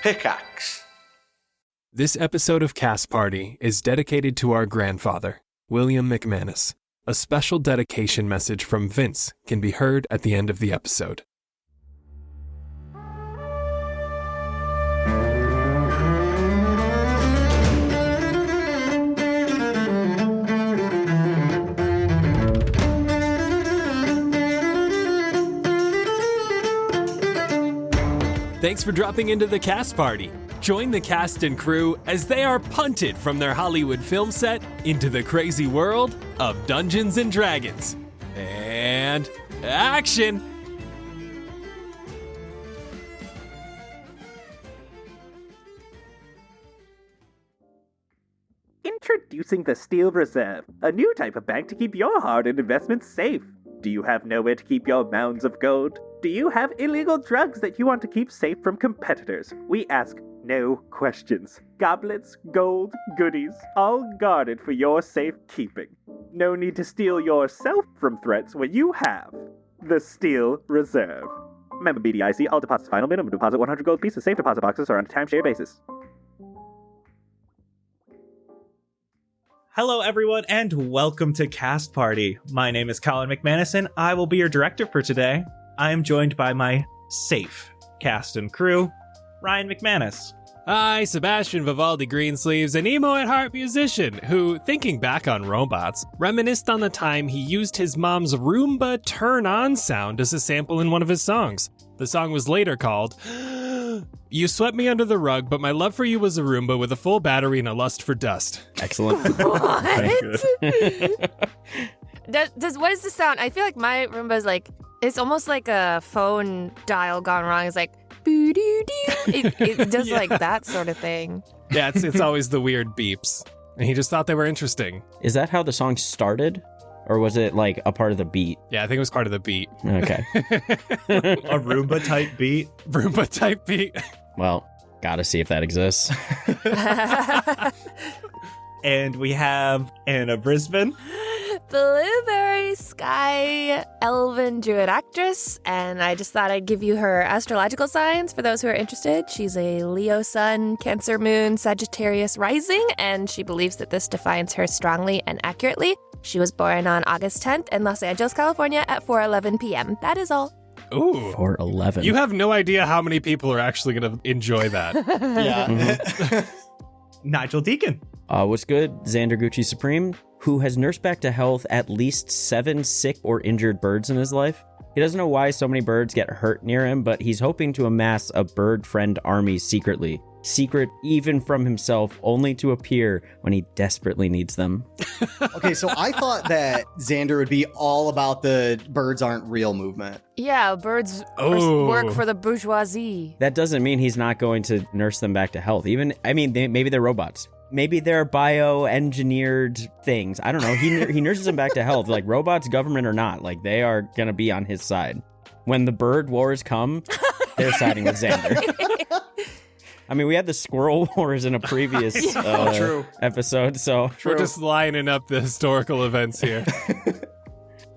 Pickaxe. This episode of Cast Party is dedicated to our grandfather, William McManus. A special dedication message from Vince can be heard at the end of the episode. Thanks for dropping into the Cast Party. Join the cast and crew as they are punted from their Hollywood film set into the crazy world of Dungeons and Dragons. And action! Introducing the Steel Reserve, a new type of bank to keep your hard-earned investments safe. Do you have nowhere to keep your mounds of gold? Do you have illegal drugs that you want to keep safe from competitors? We ask no questions. Goblets, gold, goodies, all guarded for your safekeeping. No need to steal yourself from threats when you have the Steel Reserve. Member B.R.A.D.I.C.A.L, all deposits final, minimum deposit 100 gold pieces, safe deposit boxes are on a timeshare basis. Hello, everyone, and welcome to Cast Party. My name is Colin McManus, and I will be your director for today. I am joined by my safe cast and crew, Ryan McManus. Hi, Sebastian Vivaldi Greensleeves, an emo-at-heart musician who, thinking back on robots, reminisced on the time he used his mom's Roomba turn-on sound as a sample in one of his songs. The song was later called You Swept Me Under the Rug, but my love for you was a Roomba with a full battery and a lust for dust. Excellent. What? What is the sound? I feel like my Roomba is like, it's almost like a phone dial gone wrong. It's like, it does like that sort of thing. Yeah, it's always the weird beeps. And he just thought they were interesting. Is that how the song started? Or was it like a part of the beat? Yeah, I think it was part of the beat. Okay. A Roomba type beat. Roomba type beat. Well, gotta see if that exists. And we have Anna Brisbane. Blueberry Sky Elven Druid actress, and I just thought I'd give you her astrological signs for those who are interested. She's a Leo sun, Cancer moon, Sagittarius rising, and she believes that this defines her strongly and accurately. She was born on August 10th in Los Angeles, California at 4:11 p.m. That is all. Ooh. 4:11. You have no idea how many people are actually going to enjoy that. Yeah. Nigel Deacon. What's good? Xander Gucci Supreme, who has nursed back to health at least 7 sick or injured birds in his life. He doesn't know why so many birds get hurt near him, but he's hoping to amass a bird friend army secretly. Secret even from himself, only to appear when he desperately needs them. Okay, so I thought that Xander would be all about the birds aren't real movement. Yeah, birds work for the bourgeoisie. That doesn't mean he's not going to nurse them back to health. Maybe they're robots. Maybe they're bioengineered things. I don't know. He nurses them back to health. Like, robots, government or not, like, they are going to be on his side. When the bird wars come, they're siding with Xander. I mean, we had the squirrel wars in a previous episode, so... We're just lining up the historical events here.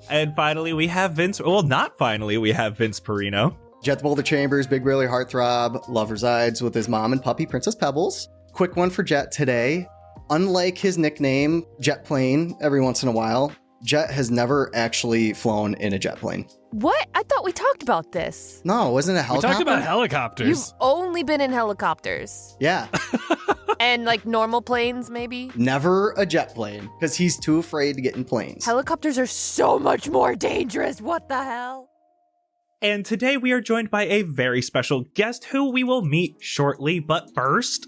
And finally, we have Vince... Well, not finally, we have Vince Perino. Jett the Boulder Chambers, Big Burly Heartthrob, love resides with his mom and puppy, Princess Pebbles. Quick one for Jett today. Unlike his nickname, Jet Plane, every once in a while, Jett has never actually flown in a jet plane. What? I thought we talked about this. No, wasn't it a helicopter? We talked about helicopters. You've only been in helicopters. Yeah. And like normal planes, maybe? Never a jet plane, because he's too afraid to get in planes. Helicopters are so much more dangerous. What the hell? And today we are joined by a very special guest who we will meet shortly, but first...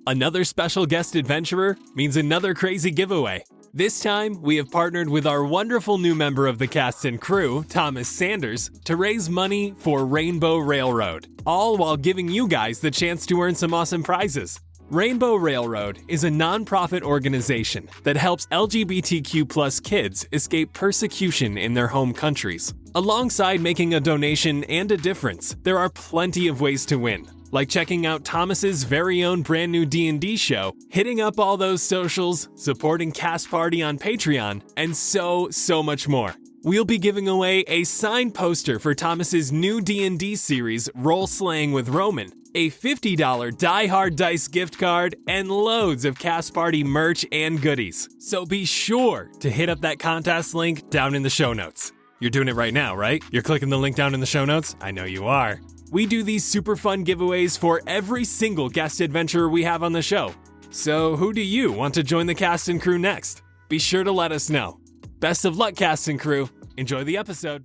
Another special guest adventurer means another crazy giveaway. This time, we have partnered with our wonderful new member of the cast and crew, Thomas Sanders, to raise money for Rainbow Railroad, all while giving you guys the chance to earn some awesome prizes. Rainbow Railroad is a non-profit organization that helps LGBTQ+ kids escape persecution in their home countries. Alongside making a donation and a difference, there are plenty of ways to win, like checking out Thomas's very own brand new D&D show, hitting up all those socials, supporting Cast Party on Patreon, and so much more. We'll be giving away a signed poster for Thomas's new D&D series, Role Slaying with Roman, a $50 Die Hard Dice gift card, and loads of Cast Party merch and goodies. So be sure to hit up that contest link down in the show notes. You're doing it right now, right? You're clicking the link down in the show notes? I know you are. We do these super fun giveaways for every single guest adventurer we have on the show. So who do you want to join the cast and crew next? Be sure to let us know. Best of luck, cast and crew. Enjoy the episode.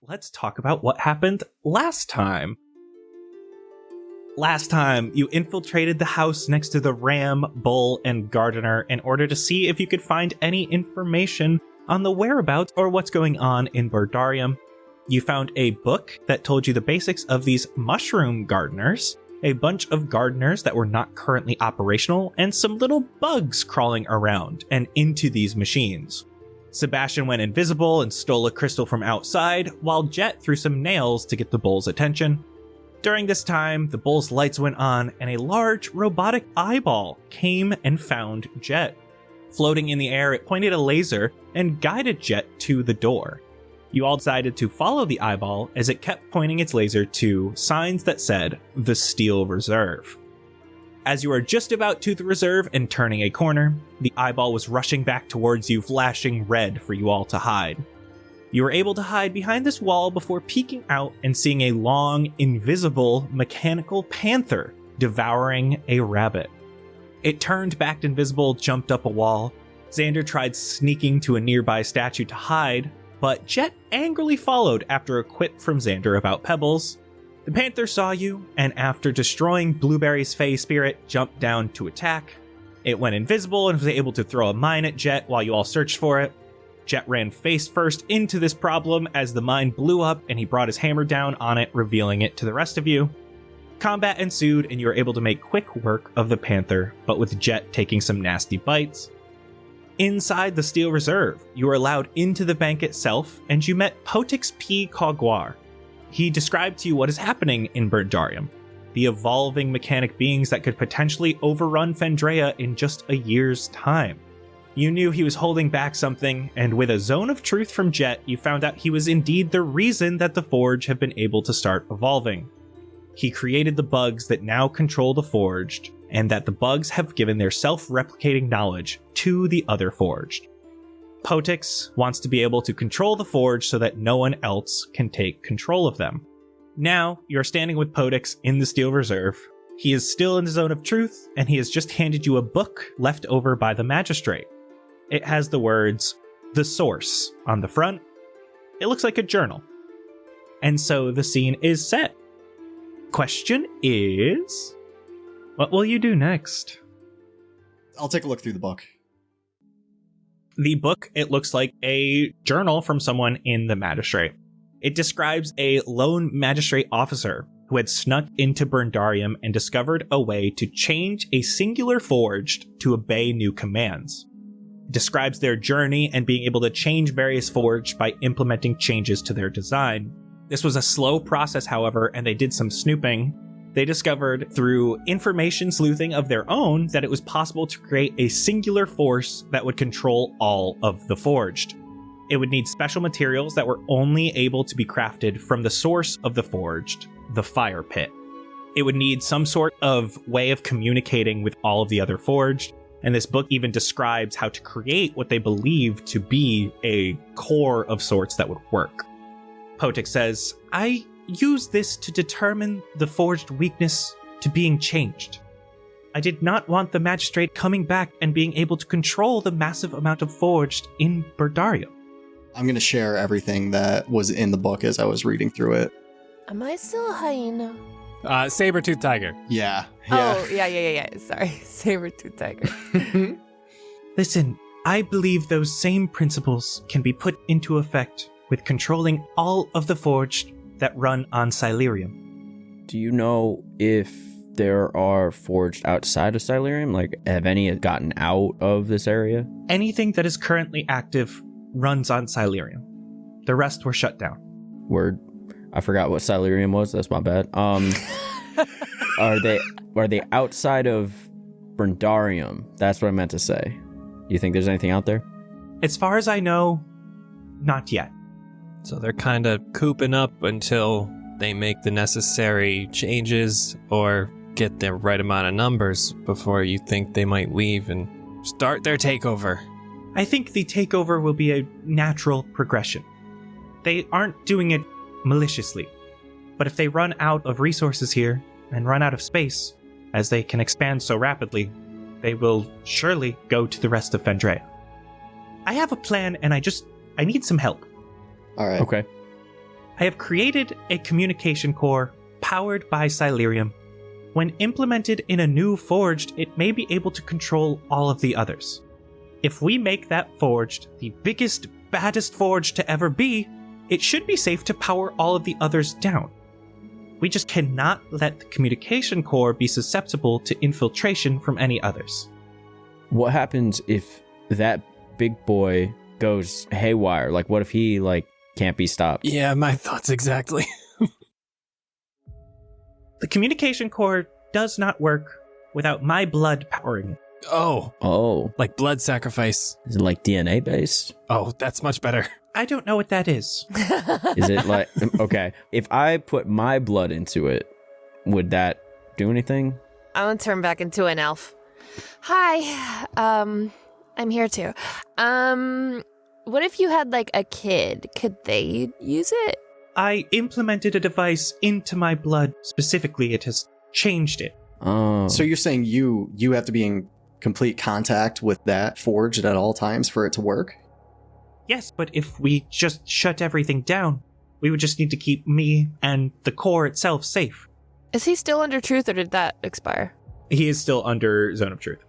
Let's talk about what happened last time. Last time, you infiltrated the house next to the ram, bull, and gardener in order to see if you could find any information on the whereabouts or what's going on in B.R.A.D.I.C.A.L. You found a book that told you the basics of these mushroom gardeners, a bunch of gardeners that were not currently operational, and some little bugs crawling around and into these machines. Sebastian went invisible and stole a crystal from outside, while Jett threw some nails to get the bull's attention. During this time, the bull's lights went on, and a large robotic eyeball came and found Jett. Floating in the air, it pointed a laser and guided Jett to the door. You all decided to follow the eyeball as it kept pointing its laser to signs that said, the Steel Reserve. As you are just about to the reserve and turning a corner, the eyeball was rushing back towards you, flashing red for you all to hide. You were able to hide behind this wall before peeking out and seeing a long, invisible, mechanical panther devouring a rabbit. It turned back invisible, jumped up a wall. Xander tried sneaking to a nearby statue to hide, but Jett angrily followed after a quip from Xander about pebbles. The panther saw you, and after destroying Blueberry's Fey spirit, jumped down to attack. It went invisible and was able to throw a mine at Jett while you all searched for it. Jett ran face first into this problem as the mine blew up and he brought his hammer down on it, revealing it to the rest of you. Combat ensued and you were able to make quick work of the panther, but with Jett taking some nasty bites. Inside the Steel Reserve, you were allowed into the bank itself, and you met Poetix P. Cogwar. He described to you what is happening in B.R.A.D.I.C.A.L, the evolving mechanic beings that could potentially overrun Fendrea in just a year's time. You knew he was holding back something, and with a zone of truth from Jett, you found out he was indeed the reason that the Forge have been able to start evolving. He created the bugs that now control the Forged, and that the bugs have given their self-replicating knowledge to the other Forged. Poetix wants to be able to control the Forge so that no one else can take control of them. Now, you're standing with Poetix in the Steel Reserve. He is still in the zone of truth, and he has just handed you a book left over by the magistrate. It has the words, "The Source," on the front. It looks like a journal. And so the scene is set. Question is, what will you do next? I'll take a look through the book. The book, it looks like a journal from someone in the magistrate. It describes a lone magistrate officer who had snuck into B.R.A.D.I.C.A.L and discovered a way to change a singular Forged to obey new commands. It describes their journey and being able to change various Forged by implementing changes to their design. This was a slow process, however, and they did some snooping. They discovered through information sleuthing of their own that it was possible to create a singular force that would control all of the Forged. It would need special materials that were only able to be crafted from the source of the Forged, the Fire Pit. It would need some sort of way of communicating with all of the other Forged, and this book even describes how to create what they believe to be a core of sorts that would work. Poetix says, "I use this to determine the Forged weakness to being changed. I did not want the magistrate coming back and being able to control the massive amount of Forged in B.R.A.D.I.C.A.L. I'm going to share everything that was in the book as I was reading through it. Am I still a hyena? Saber-tooth tiger. Yeah. Oh, yeah. Sorry. Saber-tooth tiger. Listen, I believe those same principles can be put into effect with controlling all of the Forged that run on Silurium. Do you know if there are Forged outside of Silurium? Like, have any gotten out of this area? Anything that is currently active runs on Silurium. The rest were shut down. Word. I forgot what Silurium was. That's my bad. Are they outside of B.R.A.D.I.C.A.L? That's what I meant to say. You think there's anything out there? As far as I know, not yet. So they're kind of cooping up until they make the necessary changes or get the right amount of numbers before you think they might leave and start their takeover. I think the takeover will be a natural progression. They aren't doing it maliciously. But if they run out of resources here and run out of space, as they can expand so rapidly, they will surely go to the rest of Vendrea. I have a plan and I need some help. All right. Okay. I have created a communication core powered by Silurium. When implemented in a new forged, it may be able to control all of the others. If we make that forged the biggest, baddest forge to ever be, it should be safe to power all of the others down. We just cannot let the communication core be susceptible to infiltration from any others. What happens if that big boy goes haywire? Like, what if he, can't be stopped? Yeah, my thoughts exactly. The communication core does not work without my blood powering it. Oh. Like blood sacrifice. Is it like DNA based? Oh, that's much better. I don't know what that is. Is it like, okay, if I put my blood into it, would that do anything? I'm gonna turn back into an elf. Hi, I'm here too. What if you had a kid? Could they use it? I implemented a device into my blood. Specifically, it has changed it. Oh. So you're saying you have to be in complete contact with that forged at all times for it to work? Yes, but if we just shut everything down, we would just need to keep me and the core itself safe. Is he still under truth or did that expire? He is still under Zone of Truth.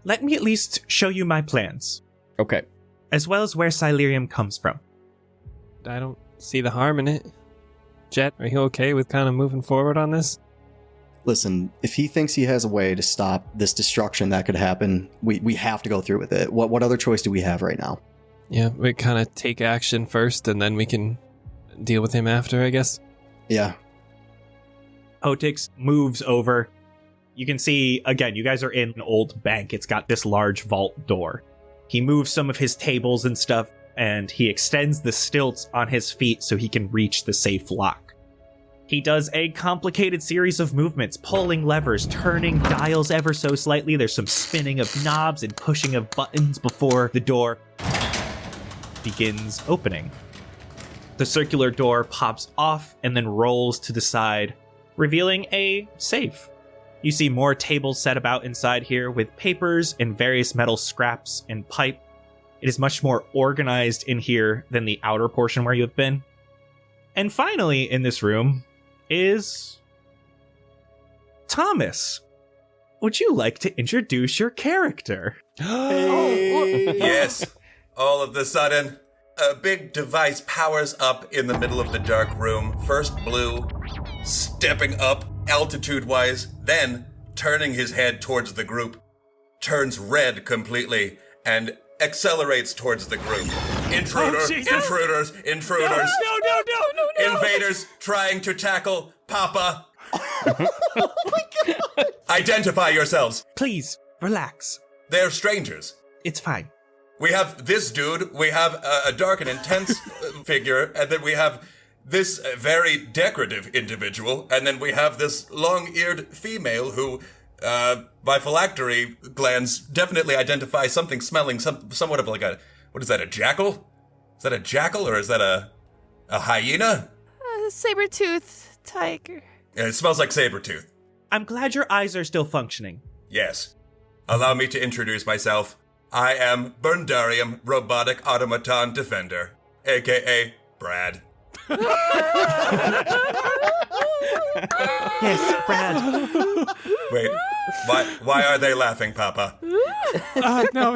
Let me at least show you my plans, Okay. as well as where Silurium comes from. I don't see the harm in it. Jett, are you okay with kind of moving forward on this? Listen, if he thinks he has a way to stop this destruction that could happen, we have to go through with it. What other choice do we have right now? Yeah, we kind of take action first and then we can deal with him after, I guess. Yeah. Poetix moves over. You can see, again, you guys are in an old bank. It's got this large vault door. He moves some of his tables and stuff, and he extends the stilts on his feet so he can reach the safe lock. He does a complicated series of movements, pulling levers, turning dials ever so slightly. There's some spinning of knobs and pushing of buttons before the door begins opening. The circular door pops off and then rolls to the side, revealing a safe. You see more tables set about inside here with papers and various metal scraps and pipe. It is much more organized in here than the outer portion where you have been. And finally, in this room is Thomas. Would you like to introduce your character? Yes. All of the sudden, a big device powers up in the middle of the dark room. First blue, stepping up altitude-wise, then turning his head towards the group, turns red completely, and accelerates towards the group. Intruders. No. Invaders trying to tackle Papa. Oh my God. Identify yourselves. Please, relax. They're strangers. It's fine. We have this dude, we have a dark and intense figure, and then we have this very decorative individual, and then we have this long-eared female who, by phylactery glands, definitely identify something smelling somewhat of like a, what is that, a jackal? Is that a jackal, or is that a hyena? Saber-tooth tiger. Yeah, it smells like saber-tooth. I'm glad your eyes are still functioning. Yes. Allow me to introduce myself. I am Burndarium Robotic Automaton Defender, a.k.a. Brad. Yes, Brad. Wait, why are they laughing, Papa? No,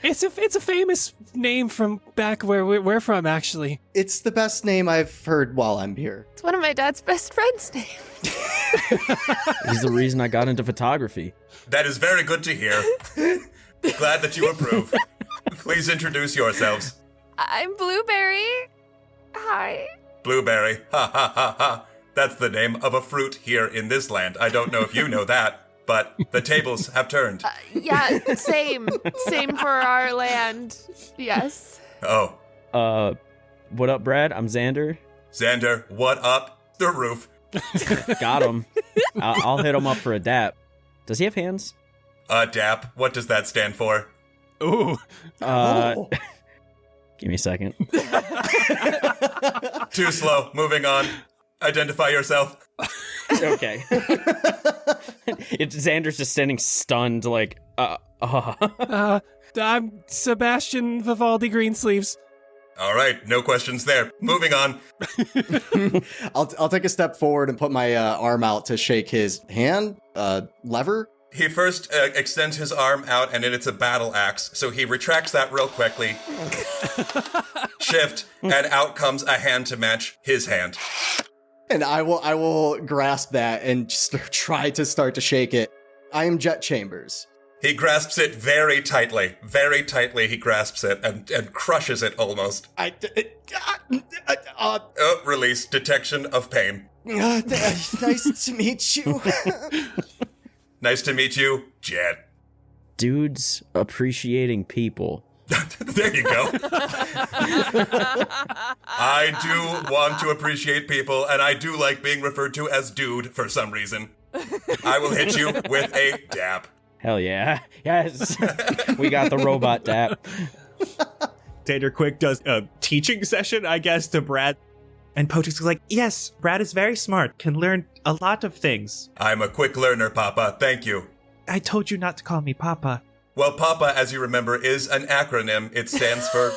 it's a famous name from back where we're from, actually. It's the best name I've heard while I'm here. It's one of my dad's best friends' names. He's the reason I got into photography. That is very good to hear. Glad that you approve. Please introduce yourselves. I'm Blueberry. Hi. Blueberry. Ha ha ha ha. That's the name of a fruit here in this land. I don't know if you know that, but the tables have turned. Yeah, same. Same for our land. Yes. Oh. What up, Brad? I'm Xander. Xander, what up? The roof. Got him. I'll hit him up for a dap. Does he have hands? DAP. What does that stand for? Ooh. Give me a second. Too slow. Moving on. Identify yourself. Okay. Xander's just standing stunned, like, I'm Sebastian Vivaldi Greensleeves. All right, no questions there. Moving on. I'll take a step forward and put my arm out to shake his hand, lever. He first extends his arm out, and it's a battle axe, so he retracts that real quickly. Shift, and out comes a hand to match his hand. And I will grasp that and just try to start to shake it. I am Jett Chambers. He grasps it very tightly. Very tightly he grasps it and crushes it almost. Release. Detection of pain. Nice to meet you. Nice to meet you, Jett. dudes appreciating people. There you go. I do want to appreciate people, and I do like being referred to as dude for some reason. I will hit you with a dap. Hell yeah. Yes. We got the robot dap. Xander Quick does a teaching session, I guess, to B.R.A.D. And Poetix is like, yes, B.R.A.D. is very smart, can learn a lot of things. I'm a quick learner, Papa. Thank you. I told you not to call me Papa. Well, PAPA, as you remember, is an acronym. It stands for...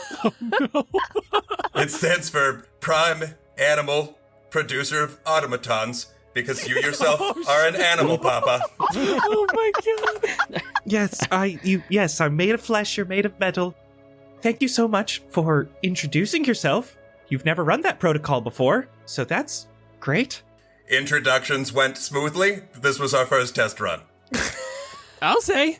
It stands for Prime Animal Producer of Automatons, because you yourself are an animal, Papa. Oh my god. Yes, I'm made of flesh, you're made of metal. Thank you so much for introducing yourself. You've never run that protocol before, so that's great. Introductions went smoothly. This was our first test run. I'll say.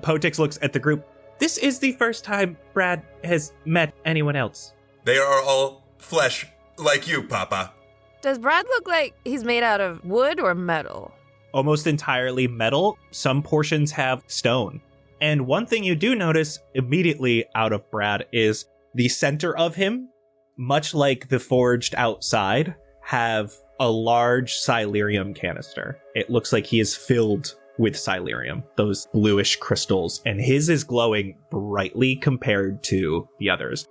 Poetix looks at the group. This is the first time B.R.A.D. has met anyone else. They are all flesh, like you, Papa. Does B.R.A.D. look like he's made out of wood or metal? Almost entirely metal. Some portions have stone. And one thing you do notice immediately out of B.R.A.D. is the center of him, much like the forged outside, have a large Silurium canister. It looks like he is filled with Silurium, those bluish crystals, and his is glowing brightly compared to the others.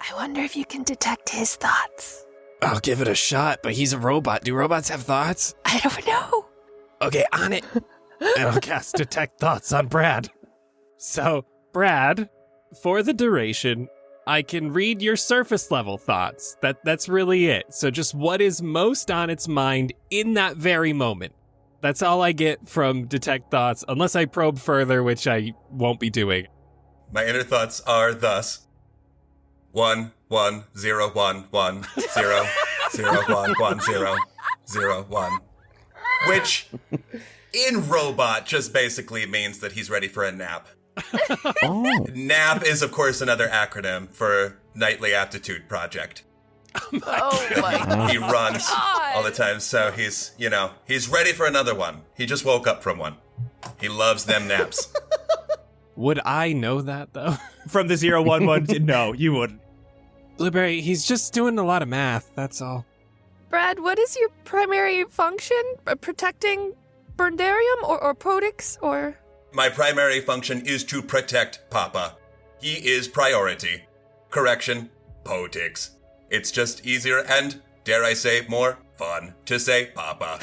I wonder if you can detect his thoughts. I'll give it a shot, but he's a robot. Do robots have thoughts? I don't know. Okay, on it. And I'll cast Detect Thoughts on B.R.A.D. So, B.R.A.D., for the duration, I can read your surface level thoughts. That's really it. So just what is most on its mind in that very moment. That's all I get from Detect Thoughts, unless I probe further, which I won't be doing. My inner thoughts are thus: 1 1 0 1 1 0 0 1 1 0 0 1, which in robot just basically means that he's ready for a nap. Oh. NAP is, of course, another acronym for Nightly Aptitude Project. Oh my god. He runs all the time, so he's ready for another one. He just woke up from one. He loves them naps. Would I know that, though? From the 011, no, you wouldn't. Blueberry, he's just doing a lot of math, that's all. B.R.A.D., what is your primary function? Protecting Burnarium or Poetix or... My primary function is to protect Papa. He is priority. Correction, Poetix. It's just easier and, dare I say, more fun to say Papa.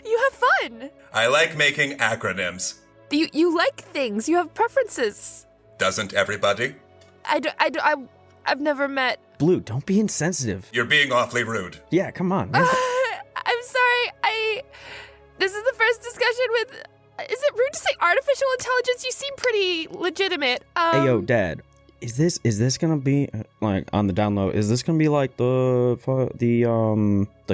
You have fun. I like making acronyms. You like things. You have preferences. Doesn't everybody? I've never met... Blue, don't be insensitive. You're being awfully rude. Yeah, come on, man. I'm sorry. This is the first discussion with... Is it rude to say artificial intelligence? You seem pretty legitimate. Hey, yo, Dad. Is this gonna be like on the down low? Is this gonna be like the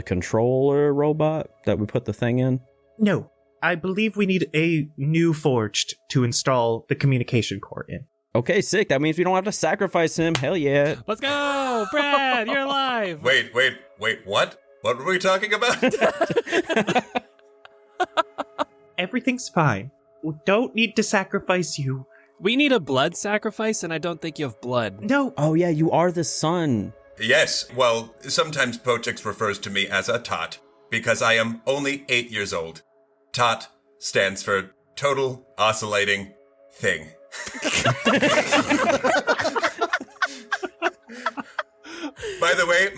controller robot that we put the thing in? No, I believe we need a new forged to install the communication core in. Okay, sick. That means we don't have to sacrifice him. Hell yeah. Let's go! B.R.A.D., you're alive! Wait, what? What were we talking about? Everything's fine. We don't need to sacrifice you. We need a blood sacrifice, and I don't think you have blood. No. Oh yeah, you are the son. Yes, well, sometimes Poetix refers to me as a tot, because I am only 8 years old. Tot stands for Total Oscillating Thing. By the way,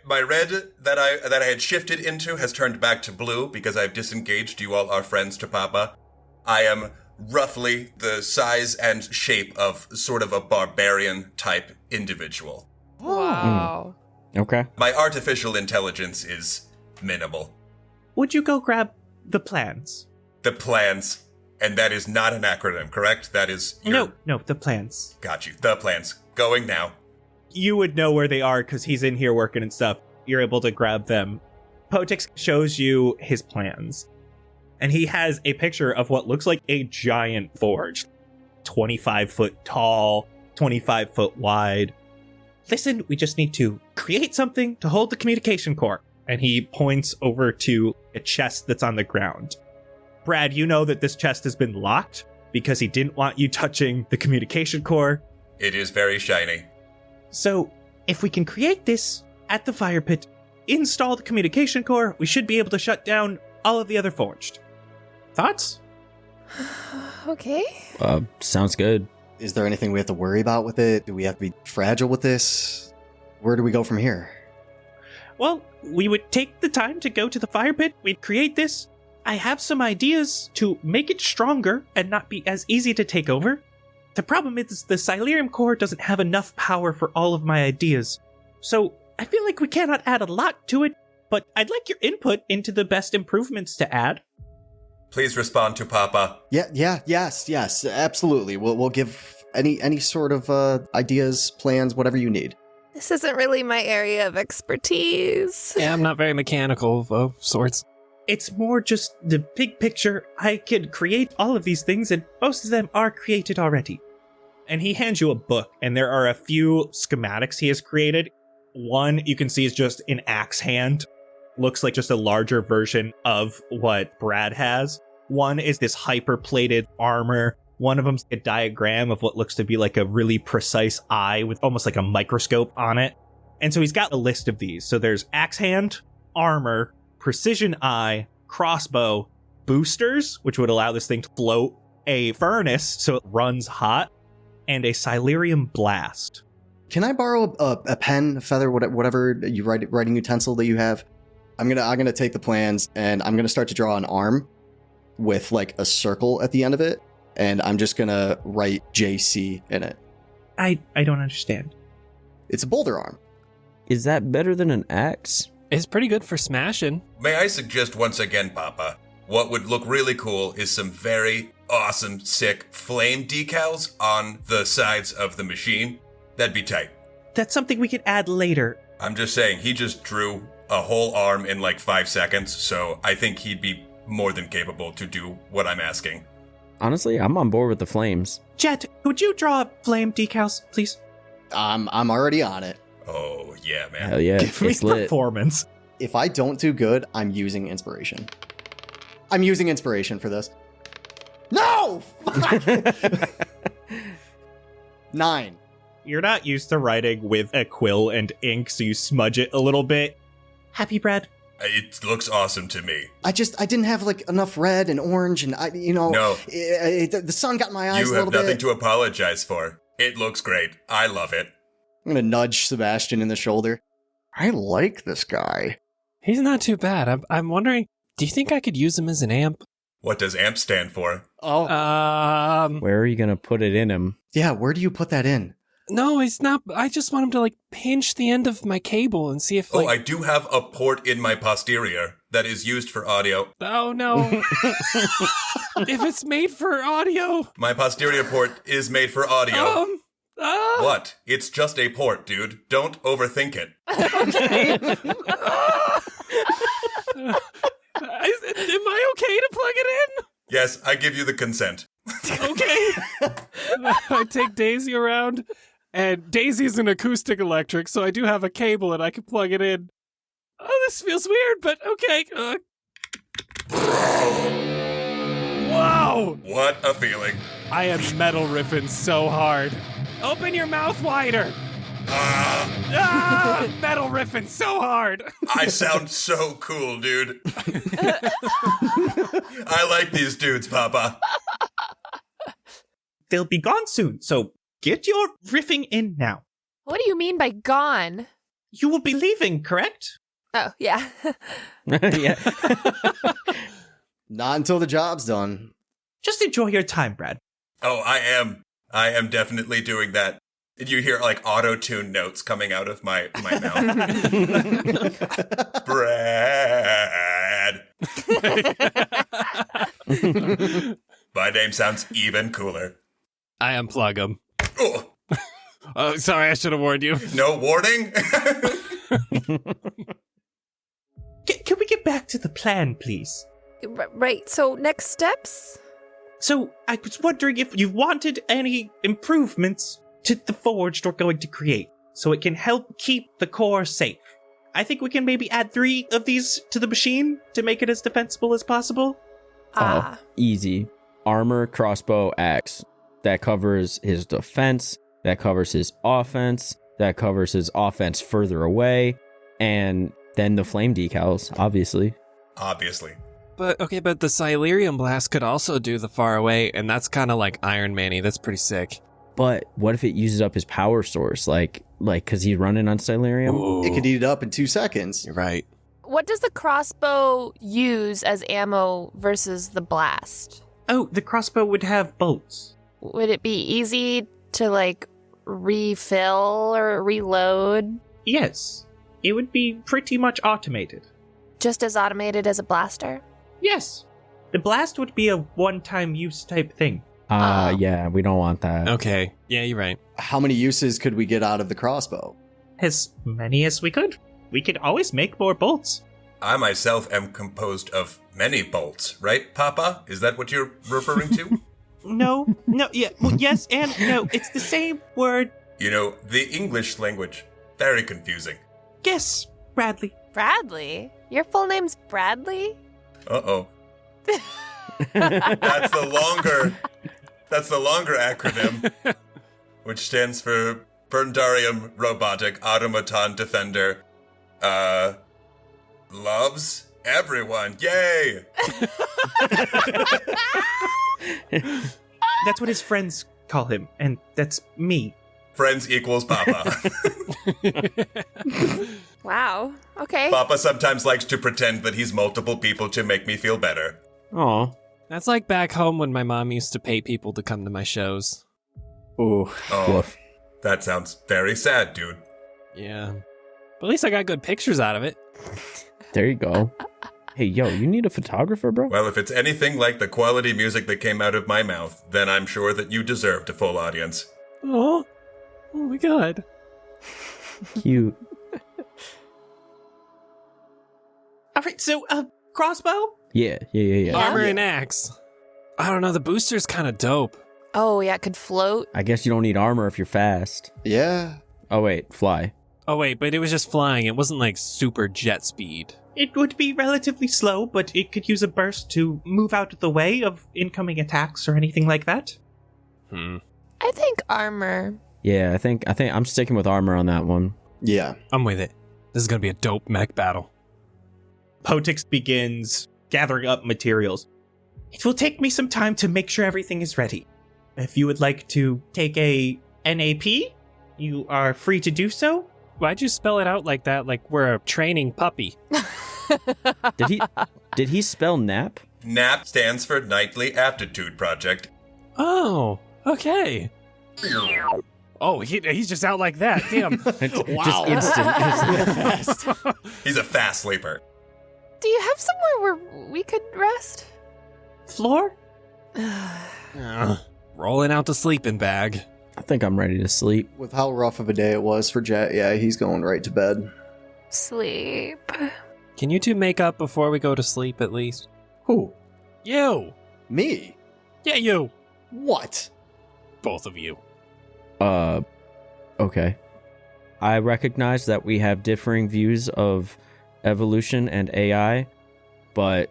my red that I had shifted into has turned back to blue because I've disengaged. You all are friends to Papa. I am roughly the size and shape of sort of a barbarian type individual. Wow. Okay. My artificial intelligence is minimal. Would you go grab the plans? The plans, and that is not an acronym, correct? That is No, the plans. Got you. The plans. Going now. You would know where they are because he's in here working and stuff. You're able to grab them. Poetix shows you his plans. And he has a picture of what looks like a giant forge. 25 foot tall, 25 foot wide. Listen, we just need to create something to hold the communication core. And he points over to a chest that's on the ground. Brad, you know that this chest has been locked because he didn't want you touching the communication core. It is very shiny. So, if we can create this at the fire pit, install the communication core, we should be able to shut down all of the other forged. Thoughts? Okay. Sounds good. Is there anything we have to worry about with it? Do we have to be fragile with this? Where do we go from here? Well, we would take the time to go to the fire pit, we'd create this. I have some ideas to make it stronger and not be as easy to take over. The problem is the Silurium core doesn't have enough power for all of my ideas. So I feel like we cannot add a lot to it, but I'd like your input into the best improvements to add. Please respond to Papa. Yes, absolutely. We'll give any sort of ideas, plans, whatever you need. This isn't really my area of expertise. Yeah, I'm not very mechanical of sorts. It's more just the big picture. I could create all of these things, and most of them are created already. And he hands you a book, and there are a few schematics he has created. One you can see is just an axe hand. Looks like just a larger version of what Brad has. One is this hyper-plated armor. One of them's a diagram of what looks to be like a really precise eye with almost like a microscope on it. And so he's got a list of these. So there's axe hand, armor, precision eye, crossbow, boosters, which would allow this thing to float, a furnace so it runs hot, and a Silurium blast. Can I borrow a pen, a feather, whatever you writing utensil that you have? I'm gonna take the plans and I'm gonna start to draw an arm with like a circle at the end of it, and I'm just gonna write JC in it. I don't understand. It's a boulder arm. Is that better than an axe? It's pretty good for smashing. May I suggest once again, Papa, what would look really cool is some very awesome, sick flame decals on the sides of the machine. That'd be tight. That's something we could add later. I'm just saying, he just drew a whole arm in like 5 seconds, so I think he'd be more than capable to do what I'm asking. Honestly, I'm on board with the flames. Jett, would you draw flame decals, please? I'm already on it. Oh, yeah, man. Hell yeah, Give me it's lit. performance. If I don't do good, I'm using inspiration. I'm using inspiration for this. No! Fuck! 9. You're not used to writing with a quill and ink, so you smudge it a little bit. Happy, Brad? It looks awesome to me. I didn't have like enough red and orange, and No. the sun got in my eyes You a have little nothing bit. to apologize for. It looks great. I love it. I'm gonna nudge Sebastian in the shoulder. I like this guy. He's not too bad. I'm wondering, do you think I could use him as an amp? What does AMP stand for? Oh, Where are you gonna put it in him? yeah. Where do you put that in? No, it's not. I just want him to, like, pinch the end of my cable and see if, like... Oh, I do have a port in my posterior that is used for audio. Oh, no. If it's made for audio... My posterior port is made for audio. What? It's just a port, dude. Don't overthink it. Okay. Am I okay to plug it in? Yes, I give you the consent. Okay. I take Daisy around, and Daisy's an acoustic electric, so I do have a cable and I can plug it in. Oh, this feels weird, but okay. Wow! What a feeling. I am metal riffing so hard. Open your mouth wider. Metal riffing so hard. I sound so cool, dude. I like these dudes, Papa. They'll be gone soon, so get your riffing in now. What do you mean by gone? You will be leaving, correct? Oh, yeah. Yeah. Not until the job's done. Just enjoy your time, Brad. Oh, I am definitely doing that. You hear like auto-tune notes coming out of my mouth. Brad. My name sounds even cooler. I unplug him. Oh, Oh, sorry, I should have warned you. no warning? Can we get back to the plan, please? Right, so next steps? So, I was wondering if you wanted any improvements to the forge we're going to create, so it can help keep the core safe. I think we can maybe add 3 of these to the machine to make it as defensible as possible. Oh, easy. Armor, crossbow, axe. That covers his defense. That covers his offense. That covers his offense further away. And then the flame decals, obviously. Obviously. But the Silurium blast could also do the far away, and that's kind of like Iron Man-y. That's pretty sick. But what if it uses up his power source? Like, because he's running on Silurium? Ooh, It could eat it up in 2 seconds. You're right. What does the crossbow use as ammo versus the blast? Oh, the crossbow would have bolts. Would it be easy to, like, refill or reload? Yes, it would be pretty much automated. Just as automated as a blaster? Yes, the blast would be a one-time use type thing. Yeah, we don't want that. Okay. Yeah, you're right. How many uses could we get out of the crossbow? As many as we could. We could always make more bolts. I myself am composed of many bolts, right, Papa? Is that what you're referring to? No, yeah, well, yes and no. It's the same word. You know, the English language, very confusing. Yes, Bradley. Bradley? Your full name's Bradley? Uh-oh. That's the longer acronym, which stands for B.R.A.D.I.C.A.L Robotic Automaton Defender. Loves everyone. Yay! That's what his friends call him, and that's me. Friends equals Papa. Wow. Okay. Papa sometimes likes to pretend that he's multiple people to make me feel better. Aw. That's like back home when my mom used to pay people to come to my shows. Ooh. Oh, Woof. that sounds very sad, dude. Yeah. But at least I got good pictures out of it. There you go. Hey, yo, you need a photographer, bro? Well, if it's anything like the quality music that came out of my mouth, then I'm sure that you deserved a full audience. Oh my god. Cute. All right, so, crossbow? Yeah. Armor and axe. I don't know, the booster's kind of dope. Oh, yeah, it could float. I guess you don't need armor if you're fast. Yeah. Oh, wait, fly. Oh wait, but it was just flying. It wasn't like super jet speed. It would be relatively slow, but it could use a burst to move out of the way of incoming attacks or anything like that. I think armor. Yeah, I think I'm sticking with armor on that one. Yeah. I'm with it. This is gonna be a dope mech battle. Poetix begins gathering up materials. It will take me some time to make sure everything is ready. If you would like to take a NAP, you are free to do so. Why'd you spell it out like that, like we're a training puppy? Did he spell nap? NAP stands for Nightly Aptitude Project. Oh, okay. Oh, he's just out like that. Damn. Wow. Just instant. He's a fast sleeper. Do you have somewhere where we could rest? Floor? Rolling out the sleeping bag. I think I'm ready to sleep. With how rough of a day it was for Jett, yeah, he's going right to bed. Sleep. Can you two make up before we go to sleep at least? Who? You. Me? Yeah, you. What? Both of you. Okay. I recognize that we have differing views of evolution and AI, but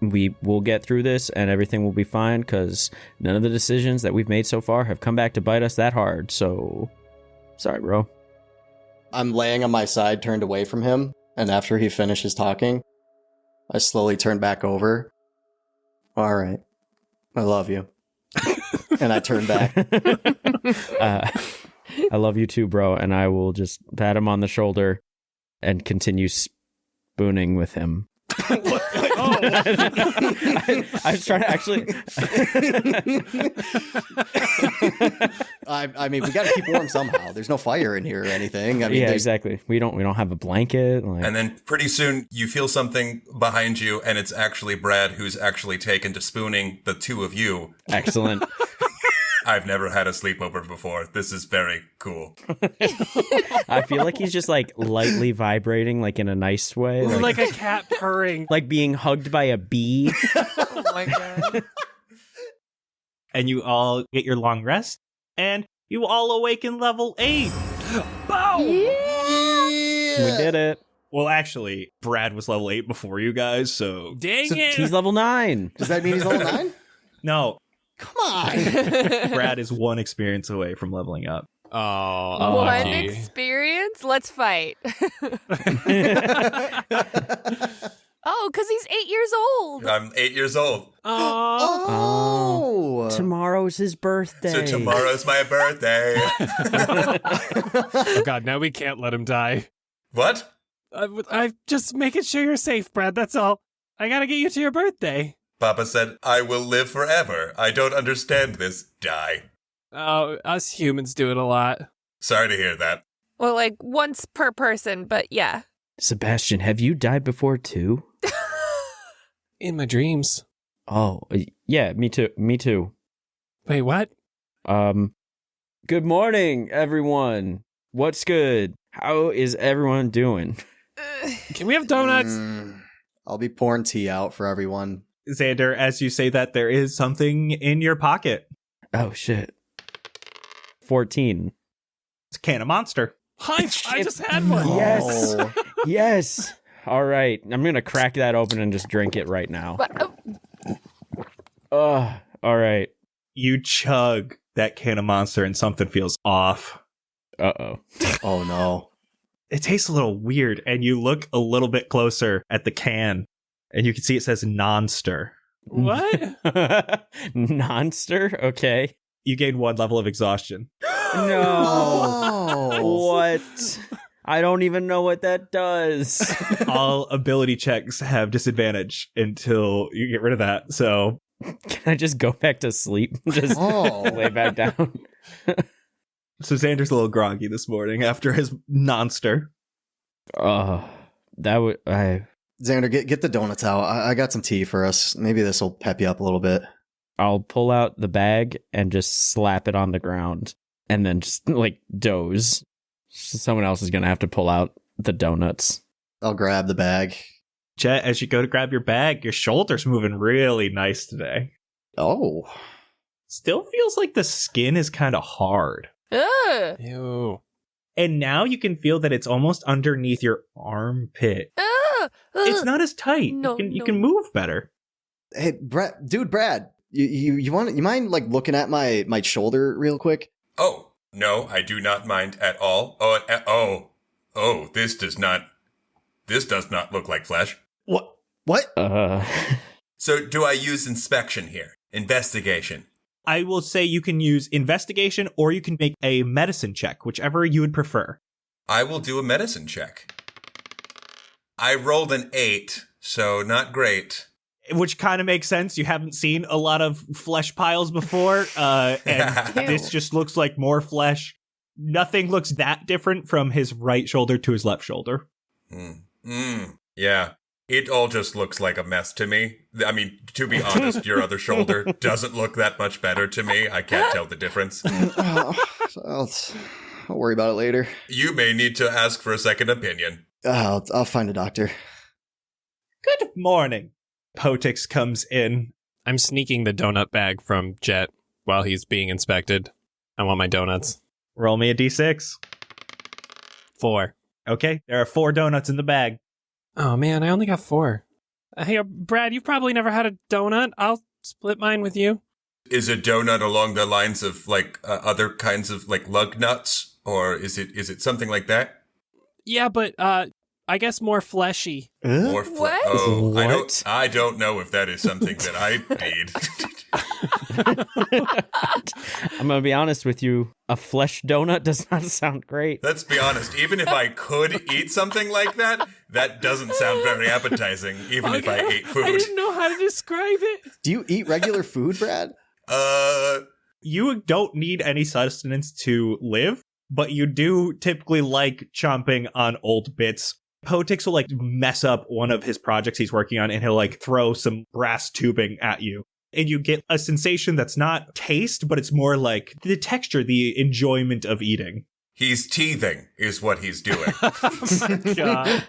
we will get through this and everything will be fine because none of the decisions that we've made so far have come back to bite us that hard. So, sorry, bro. I'm laying on my side, turned away from him, and after he finishes talking, I slowly turn back over. All right. I love you. And I turn back. I love you too, bro. And I will just pat him on the shoulder and continue spooning with him. I was trying to actually. I mean, we got to keep warm somehow. There's no fire in here or anything. I mean, yeah, exactly. We don't have a blanket. Like... And then pretty soon you feel something behind you, and it's actually Brad who's actually taken to spooning the two of you. Excellent. I've never had a sleepover before. This is very cool. I feel like he's just like lightly vibrating, like in a nice way. Like a cat purring. Like being hugged by a bee. Oh my god. And you all get your long rest, and you all awaken level 8. Yeah. We did it. Well, actually, Brad was level 8 before you guys, so... Dang it. He's level 9. Does that mean he's level 9? No, Come on. Brad is 1 experience away from leveling up. Oh, One lucky. experience? Let's fight. Oh, because he's 8 years old. I'm 8 years old. Oh. Tomorrow's his birthday. So tomorrow's my birthday. Oh god, now we can't let him die. What? I'm just making sure you're safe, Brad, that's all. I gotta get you to your birthday. Papa said, I will live forever. I don't understand this. Die. Oh, us humans do it a lot. Sorry to hear that. Well, like once per person, but yeah. Sebastian, have you died before too? In my dreams. Oh, yeah, me too. Me too. Wait, what? Good morning, everyone. What's good? How is everyone doing? Can we have donuts? I'll be pouring tea out for everyone. Xander, as you say that, there is something in your pocket. Oh, shit. 14. It's a can of Monster. I just had one. Yes. Oh. Yes. All right. I'm going to crack that open and just drink it right now. But, All right. You chug that can of Monster and something feels off. Uh-oh. Oh, no. It tastes a little weird, and you look a little bit closer at the can, and you can see it says Nonster. What? Nonster? Okay. You gain 1 level of exhaustion. No. Oh. What? I don't even know what that does. All ability checks have disadvantage until you get rid of that, so... Can I just go back to sleep? Just lay back down. So Xander's a little groggy this morning after his Nonster. That would... Xander, get the donuts out. I got some tea for us. Maybe this will pep you up a little bit. I'll pull out the bag and just slap it on the ground and then just, like, doze. Someone else is going to have to pull out the donuts. I'll grab the bag. Jett, as you go to grab your bag, your shoulder's moving really nice today. Oh. Still feels like the skin is kind of hard. ugh. Ew. And now you can feel that it's almost underneath your armpit. Ugh. It's not as tight. No, you can move better. Hey, Brad, you mind like looking at my shoulder real quick? Oh, no, I do not mind at all. Oh, this does not look like flesh. What? So do I use inspection here? Investigation. I will say you can use investigation or you can make a medicine check, whichever you would prefer. I will do a medicine check. I rolled an 8, so not great. Which kind of makes sense. You haven't seen a lot of flesh piles before, and this just looks like more flesh. Nothing looks that different from his right shoulder to his left shoulder. Yeah. It all just looks like a mess to me. I mean, to be honest, your other shoulder doesn't look that much better to me. I can't tell the difference. I'll worry about it later. You may need to ask for a second opinion. I'll find a doctor. Good morning. Poetix comes in. I'm sneaking the donut bag from Jett while he's being inspected. I want my donuts. Roll me a d6. 4. Okay, there are 4 donuts in the bag. Oh man, I only got 4. Hey, Brad, you've probably never had a donut. I'll split mine with you. Is a donut along the lines of like other kinds of like lug nuts, or is it something like that? Yeah, but I guess more fleshy. More What? Oh, What? I don't know if that is something that I need. I'm gonna be honest with you. A flesh donut does not sound great. Let's be honest, even if I could eat something like that, that doesn't sound very appetizing, even if I ate food. I didn't know how to describe it. Do you eat regular food, Brad? You don't need any sustenance to live, but you do typically like chomping on old bits. Poetix will mess up one of his projects he's working on, and he'll throw some brass tubing at you. And you get a sensation that's not taste, but it's more like the texture, the enjoyment of eating. He's teething, is what he's doing. Oh my god.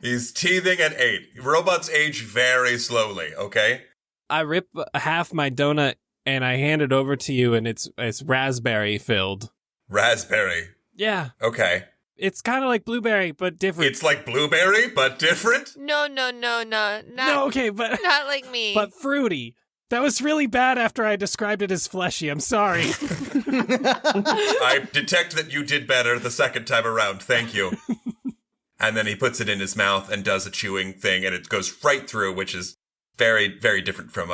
He's teething at 8. Robots age very slowly, okay? I rip half my donut and I hand it over to you, and it's raspberry filled. Raspberry. Yeah. Okay. It's kind of like blueberry, but different. It's like blueberry, but different? No. No, okay, but Not like me. but fruity. That was really bad after I described it as fleshy. I'm sorry. I detect that you did better the second time around. Thank you. And then he puts it in his mouth and does a chewing thing, and it goes right through, which is very, very different from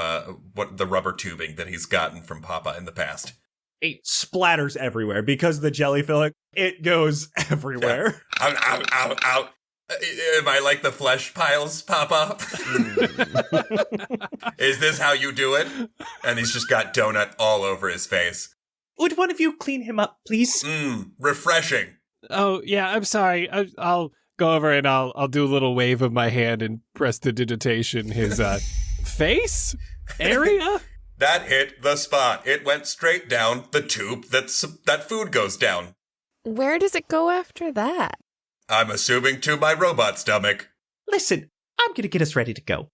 what the rubber tubing that he's gotten from Papa in the past. It splatters everywhere because the jelly filling, it goes everywhere. Ow, ow, ow, ow. Am I like the flesh piles, Papa? Is this how you do it? And he's just got donut all over his face. Would one of you clean him up, please? Refreshing. Oh, yeah, I'm sorry. I'll go over and I'll do a little wave of my hand and prestidigitation his face area. That hit the spot. It went straight down the tube that food goes down. Where does it go after that? I'm assuming to my robot stomach. Listen, I'm going to get us ready to go.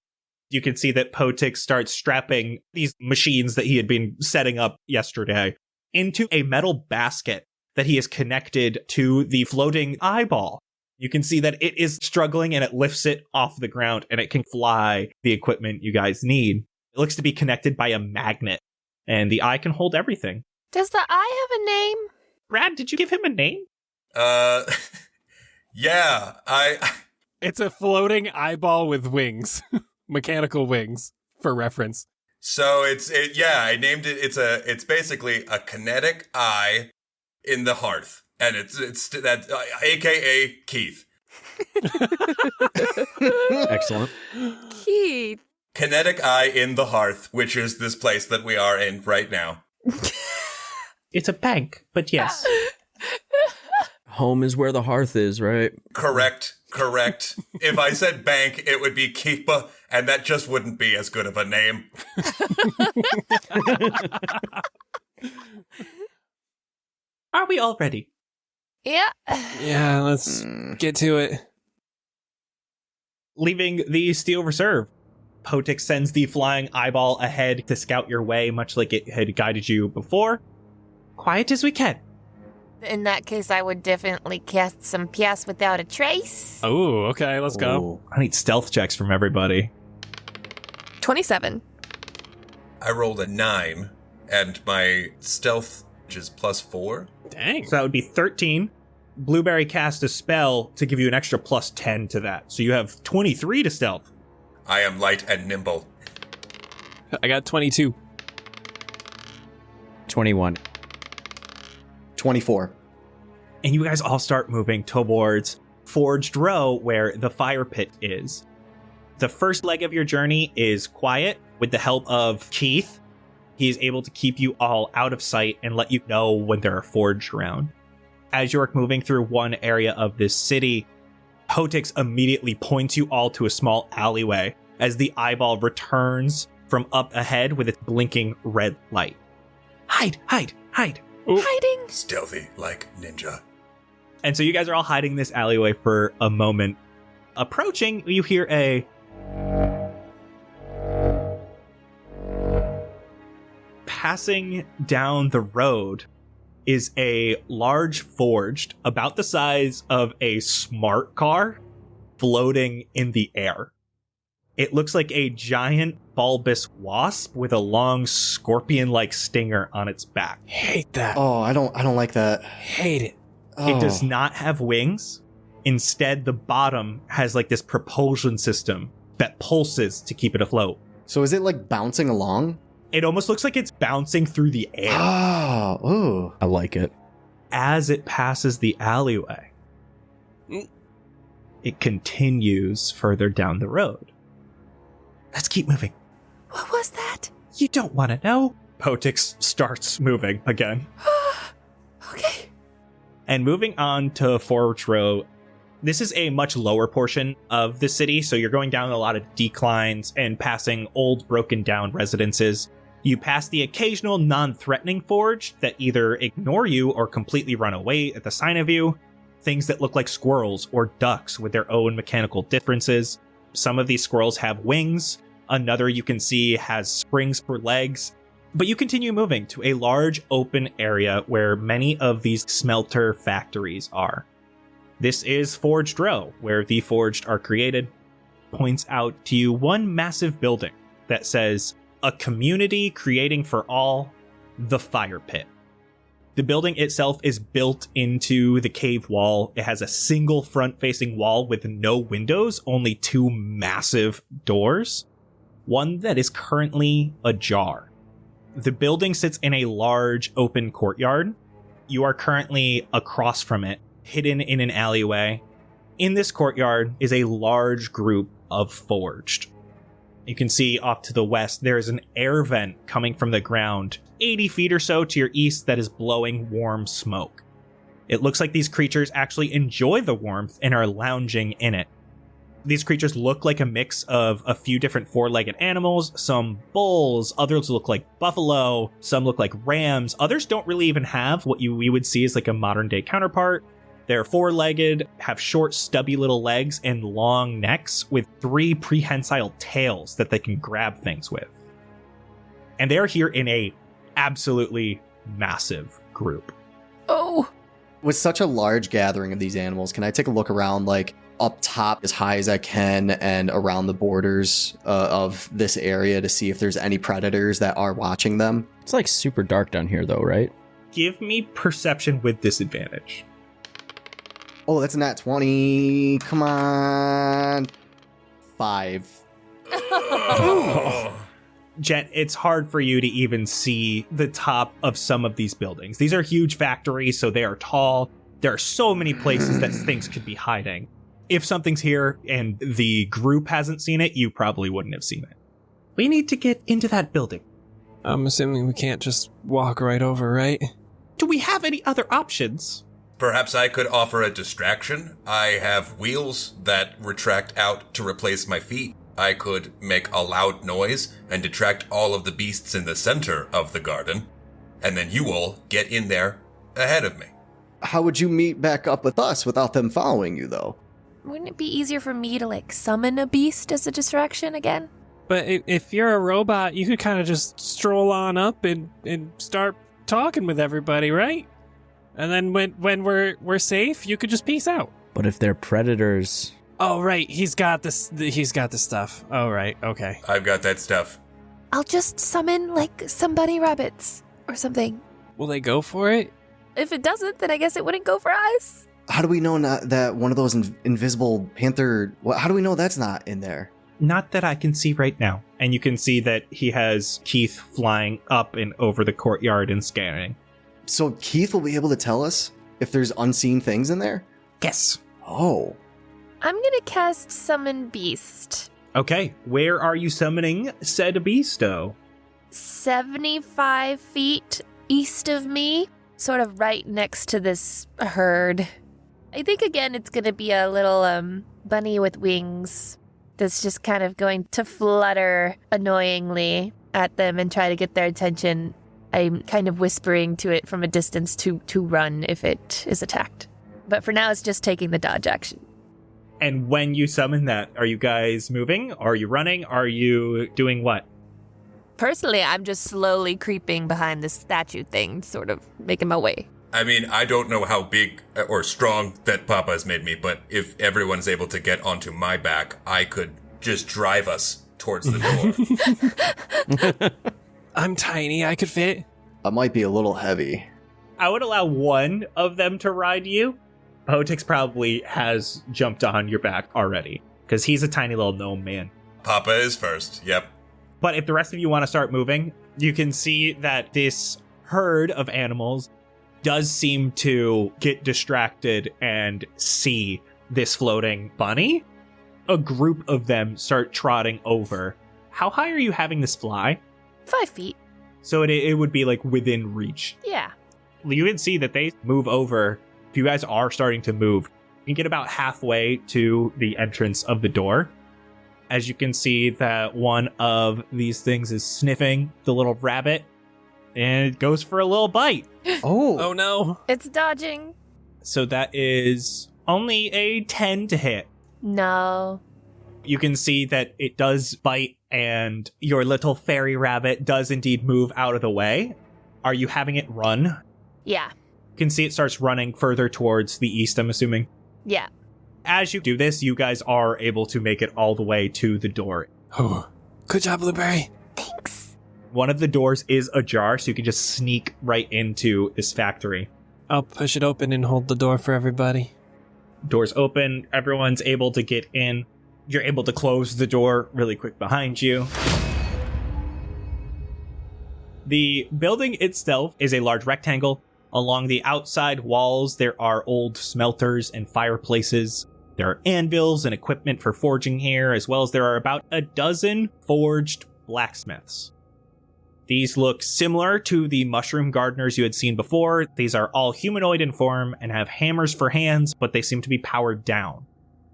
You can see that Poetix starts strapping these machines that he had been setting up yesterday into a metal basket that he has connected to the floating eyeball. You can see that it is struggling and it lifts it off the ground and it can fly the equipment you guys need. It looks to be connected by a magnet, and the eye can hold everything. Does the eye have a name? Brad, did you give him a name? Yeah, It's a floating eyeball with wings. Mechanical wings, for reference. So I named it. It's basically a kinetic eye in the hearth, and it's that AKA Keith. Excellent. Keith. Kinetic eye in the hearth, which is this place that we are in right now. It's a bank, but yes. Home is where the hearth is, right? Correct. If I said bank, it would be Keepa, and that just wouldn't be as good of a name. Are we all ready? Yeah. Yeah, let's get to it. Leaving the Steel Reserve, Poetix sends the flying eyeball ahead to scout your way, much like it had guided you before. Quiet as we can. In that case, I would definitely cast some Pias without a trace. Oh, okay, let's go. Ooh, I need stealth checks from everybody. 27. I rolled a 9, and my stealth is +4. Dang. So that would be 13. Blueberry cast a spell to give you an extra +10 to that. So you have 23 to stealth. I am light and nimble. I got 22. 21. 24. And you guys all start moving towards Forged Row, where the fire pit is. The first leg of your journey is quiet. With the help of Keith, he is able to keep you all out of sight and let you know when there are forged around. As you're moving through one area of this city, Poetix immediately points you all to a small alleyway as the eyeball returns from up ahead with its blinking red light. Hide! Ooh. Hiding. Stealthy like ninja. And so you guys are all hiding in this alleyway for a moment. Approaching, you hear a... Passing down the road is a large forged, about the size of a smart car, floating in the air. It looks like a giant bulbous wasp with a long scorpion-like stinger on its back. Hate that. Oh, I don't like that. Hate it. Oh. It does not have wings. Instead, the bottom has like this propulsion system that pulses to keep it afloat. So is it like bouncing along? It almost looks like it's bouncing through the air. Oh, ooh. I like it. As it passes the alleyway, it continues further down the road. Let's keep moving. What was that? You don't want to know. Poetix starts moving again. Okay. And moving on to Forge Row, this is a much lower portion of the city, so you're going down a lot of declines and passing old, broken down residences. You pass the occasional non-threatening forge that either ignore you or completely run away at the sign of you. Things that look like squirrels or ducks with their own mechanical differences. Some of these squirrels have wings. Another you can see has springs for legs. But you continue moving to a large open area where many of these smelter factories are. This is Forged Row, where the forged are created. Points out to you one massive building that says, "A community creating for all, the fire pit." The building itself is built into the cave wall. It has a single front-facing wall with no windows, only 2 massive doors. One that is currently ajar. The building sits in a large open courtyard. You are currently across from it, hidden in an alleyway. In this courtyard is a large group of forged. You can see off to the west, there is an air vent coming from the ground, 80 feet or so to your east, that is blowing warm smoke. It looks like these creatures actually enjoy the warmth and are lounging in it. These creatures look like a mix of a few different 4-legged animals, some bulls, others look like buffalo, some look like rams, others don't really even have what we would see as like a modern day counterpart. They're 4-legged, have short, stubby little legs and long necks with 3 prehensile tails that they can grab things with. And they're here in a absolutely massive group. Oh. With such a large gathering of these animals, can I take a look around, like up top as high as I can and around the borders of this area to see if there's any predators that are watching them? It's like super dark down here, though, right? Give me perception with disadvantage. Oh, that's a nat 20. Come on. 5. Jett, it's hard for you to even see the top of some of these buildings. These are huge factories, so they are tall. There are so many places that things could be hiding. If something's here and the group hasn't seen it, you probably wouldn't have seen it. We need to get into that building. I'm assuming we can't just walk right over, right? Do we have any other options? Perhaps I could offer a distraction. I have wheels that retract out to replace my feet. I could make a loud noise and detract all of the beasts in the center of the garden, and then you all get in there ahead of me. How would you meet back up with us without them following you, though? Wouldn't it be easier for me to, like, summon a beast as a distraction again? But if you're a robot, you could kind of just stroll on up and start talking with everybody, right? And then when we're safe, you could just peace out. But if they're predators... Oh, right. He's got the stuff. Oh, right. Okay. I've got that stuff. I'll just summon, like, some bunny rabbits or something. Will they go for it? If it doesn't, then I guess it wouldn't go for us. How do we know that one of those invisible panther... How do we know that's not in there? Not that I can see right now. And you can see that he has Keith flying up and over the courtyard and scanning. So Keith will be able to tell us if there's unseen things in there? Yes. Oh. I'm gonna cast Summon Beast. Okay, where are you summoning said beasto? 75 feet east of me, sort of right next to this herd. I think, again, it's gonna be a little bunny with wings that's just kind of going to flutter annoyingly at them and try to get their attention. I'm kind of whispering to it from a distance to run if it is attacked. But for now, it's just taking the dodge action. And when you summon that, are you guys moving? Are you running? Are you doing what? Personally, I'm just slowly creeping behind this statue thing, sort of making my way. I mean, I don't know how big or strong that Papa's made me, but if everyone's able to get onto my back, I could just drive us towards the door. I'm tiny. I could fit. That might be a little heavy. I would allow one of them to ride you. Poetix probably has jumped on your back already, because he's a tiny little gnome man. Papa is first, yep. But if the rest of you want to start moving, you can see that this herd of animals does seem to get distracted and see this floating bunny. A group of them start trotting over. How high are you having this fly? 5 feet. So it would be like within reach. Yeah. You can see that they move over. If you guys are starting to move, you can get about halfway to the entrance of the door. As you can see that one of these things is sniffing the little rabbit, and it goes for a little bite. Oh no. It's dodging. So that is only a 10 to hit. No. You can see that it does bite, and your little fairy rabbit does indeed move out of the way. Are you having it run? Yeah. You can see it starts running further towards the east, I'm assuming. Yeah. As you do this, you guys are able to make it all the way to the door. Oh, good job, Blueberry. Thanks. One of the doors is ajar, so you can just sneak right into this factory. I'll push it open and hold the door for everybody. Doors open, everyone's able to get in. You're able to close the door really quick behind you. The building itself is a large rectangle. Along the outside walls, there are old smelters and fireplaces. There are anvils and equipment for forging here, as well as there are about a dozen forged blacksmiths. These look similar to the mushroom gardeners you had seen before. These are all humanoid in form and have hammers for hands, but they seem to be powered down.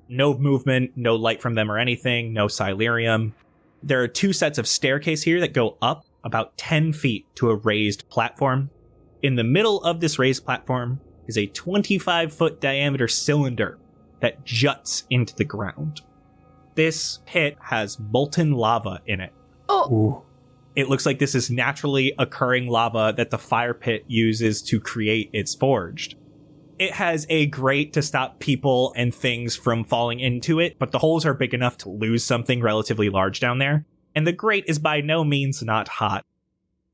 No movement, no light from them or anything, no silurium. There are 2 sets of staircase here that go up about 10 feet to a raised platform. In the middle of this raised platform is a 25-foot diameter cylinder that juts into the ground. This pit has molten lava in it. Oh. Ooh. It looks like this is naturally occurring lava that the fire pit uses to create its forged. It has a grate to stop people and things from falling into it, but the holes are big enough to lose something relatively large down there, and the grate is by no means not hot.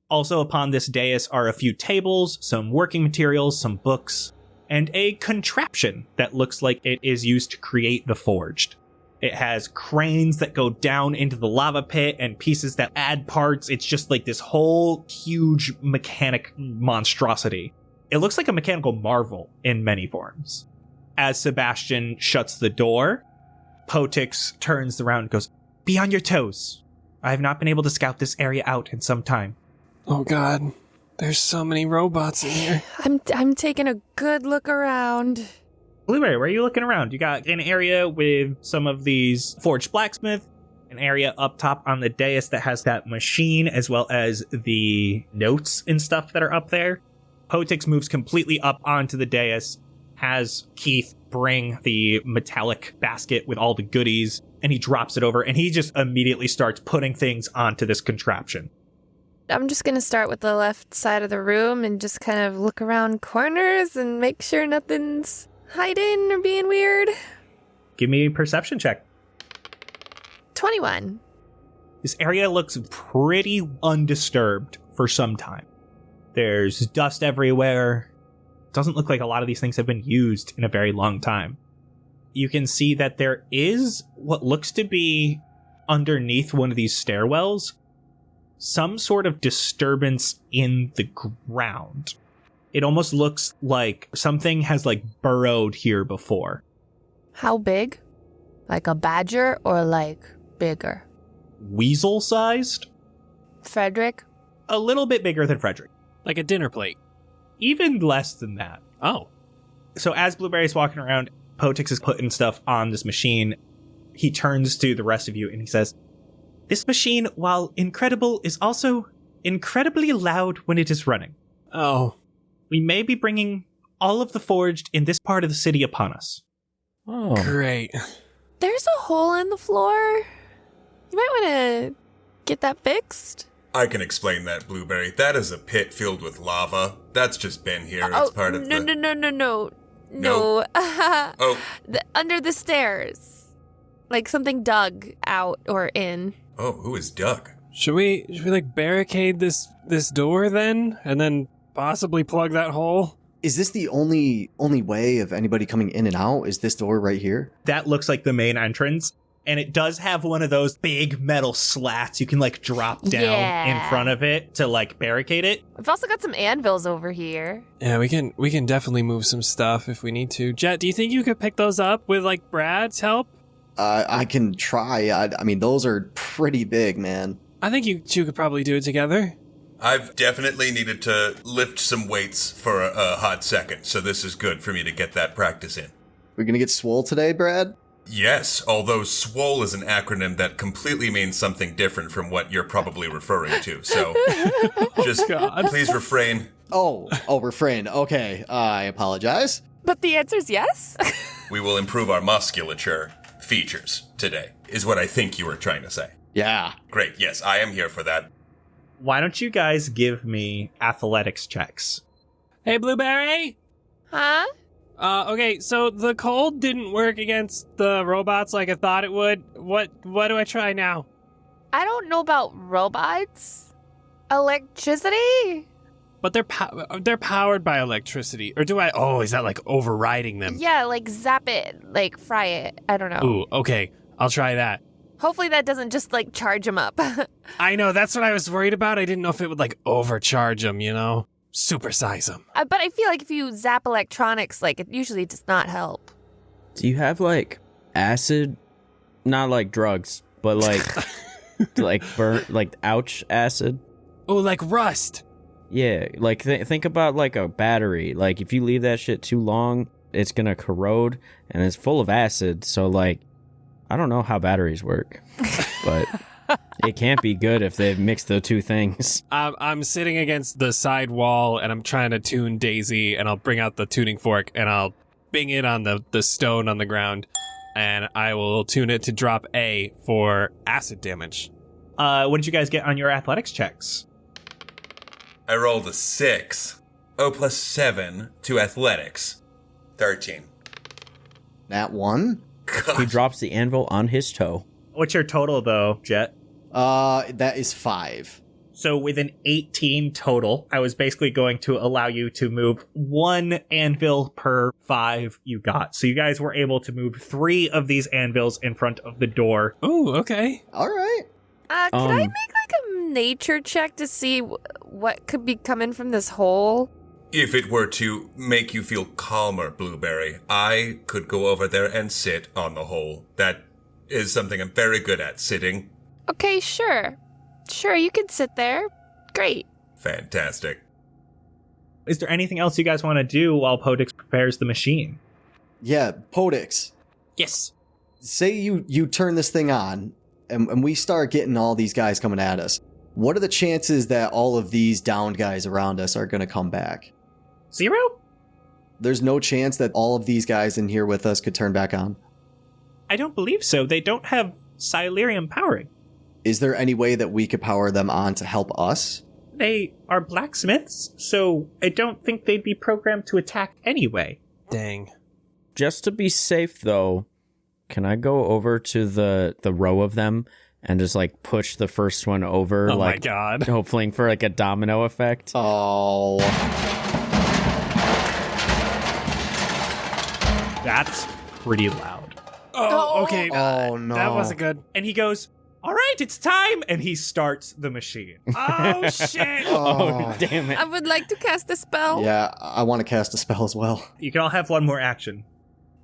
Also upon this dais are a few tables, some working materials, some books, and a contraption that looks like it is used to create the forged. It has cranes that go down into the lava pit and pieces that add parts. It's just like this whole huge mechanic monstrosity. It looks like a mechanical marvel in many forms. As Sebastian shuts the door, Poetix turns around and goes, "Be on your toes. I have not been able to scout this area out in some time." Oh god. There's so many robots in here. I'm taking a good look around. Blueberry, where are you looking around? You got an area with some of these forged blacksmith, an area up top on the dais that has that machine, as well as the notes and stuff that are up there. Poetix moves completely up onto the dais, has Keith bring the metallic basket with all the goodies, and he drops it over, and he just immediately starts putting things onto this contraption. I'm just going to start with the left side of the room and just kind of look around corners and make sure nothing's hiding or being weird. Give me a perception check. 21. This area looks pretty undisturbed for some time. There's dust everywhere. Doesn't look like a lot of these things have been used in a very long time. You can see that there is what looks to be underneath one of these stairwells some sort of disturbance in the ground. It almost looks like something has burrowed here before. How big? Like a badger or bigger? Weasel-sized? Frederick? A little bit bigger than Frederick. Like a dinner plate. Even less than that. Oh. So as Blueberry's walking around, Poetix is putting stuff on this machine. He turns to the rest of you and he says, "This machine, while incredible, is also incredibly loud when it is running. Oh. We may be bringing all of the forged in this part of the city upon us." Oh. Great. There's a hole in the floor. You might want to get that fixed. I can explain that, Blueberry. That is a pit filled with lava. That's just been here. It's part of No. No. Oh. Under the stairs. Like something dug out or in. Oh, who is Doug? Should we barricade this door then? And then possibly plug that hole? Is this the only way of anybody coming in and out? Is this door right here? That looks like the main entrance. And it does have one of those big metal slats you can like drop down in front of it to like barricade it. We've also got some anvils over here. Yeah, we can definitely move some stuff if we need to. Jett, do you think you could pick those up with like Brad's help? I can try. I mean, those are pretty big, man. I think you two could probably do it together. I've definitely needed to lift some weights for a hot second, so this is good for me to get that practice in. We're gonna get swole today, Brad? Yes, although SWOLE is an acronym that completely means something different from what you're probably referring to, so just please refrain. Oh, refrain. Okay, I apologize. But the answer's yes? We will improve our musculature features today, is what I think you were trying to say. Yeah. Great, yes, I am here for that. Why don't you guys give me athletics checks? Hey, Blueberry? Huh? Okay, so the cold didn't work against the robots like I thought it would. What do I try now? I don't know about robots. Electricity? But they're powered by electricity. Or do I... Oh, is that like overriding them? Yeah, like zap it, like fry it. I don't know. Ooh, okay. I'll try that. Hopefully that doesn't just like charge them up. I know, that's what I was worried about. I didn't know if it would like overcharge them, you know? Supersize them. But I feel like if you zap electronics, like it usually does not help. Do you have like acid? Not like drugs, but like like burnt, like ouch acid. Oh, like rust. Yeah, like think about like a battery. Like if you leave that shit too long, it's gonna corrode, and it's full of acid. So like, I don't know how batteries work, but it can't be good if they've mixed the two things. I'm sitting against the side wall and I'm trying to tune Daisy, and I'll bring out the tuning fork and I'll bing it on the stone on the ground, and I will tune it to drop A for acid damage. What did you guys get on your athletics checks? I rolled a 6. Oh, plus 7 to athletics. 13. Nat 1? He drops the anvil on his toe. What's your total though, Jett? That is 5. So with an 18 total, I was basically going to allow you to move 1 anvil per 5 you got. So you guys were able to move 3 of these anvils in front of the door. Ooh, okay. All right. Could I make like a nature check to see what could be coming from this hole? If it were to make you feel calmer, Blueberry, I could go over there and sit on the hole. That is something I'm very good at, sitting. Okay, sure. Sure, you can sit there. Great. Fantastic. Is there anything else you guys want to do while Poetix prepares the machine? Yeah, Poetix. Yes. Say you turn this thing on, and we start getting all these guys coming at us. What are the chances that all of these downed guys around us are going to come back? 0? There's no chance that all of these guys in here with us could turn back on? I don't believe so. They don't have Silurium powering. Is there any way that we could power them on to help us? They are blacksmiths, so I don't think they'd be programmed to attack anyway. Dang. Just to be safe, though, can I go over to the row of them and just like push the first one over? Oh like, my god. Hoping for like a domino effect. Oh. That's pretty loud. Oh, okay. Oh, no. That wasn't good. And he goes, all right, it's time. And he starts the machine. Oh, shit. Oh, damn it. I would like to cast a spell. Yeah, I want to cast a spell as well. You can all have one more action.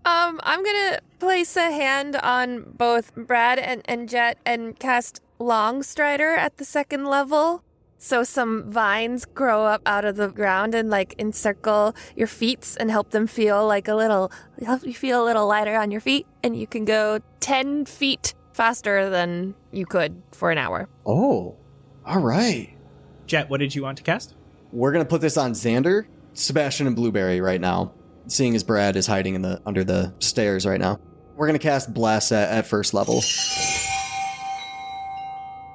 I'm gonna place a hand on both Brad and Jett and cast Long Strider at the 2nd level. So some vines grow up out of the ground and like encircle your feet and help you feel a little lighter on your feet, and you can go 10 feet faster than you could for an hour. Oh, all right. Jett, what did you want to cast? We're going to put this on Xander, Sebastian, and Blueberry right now, seeing as Brad is hiding under the stairs right now. We're going to cast Bless at 1st level.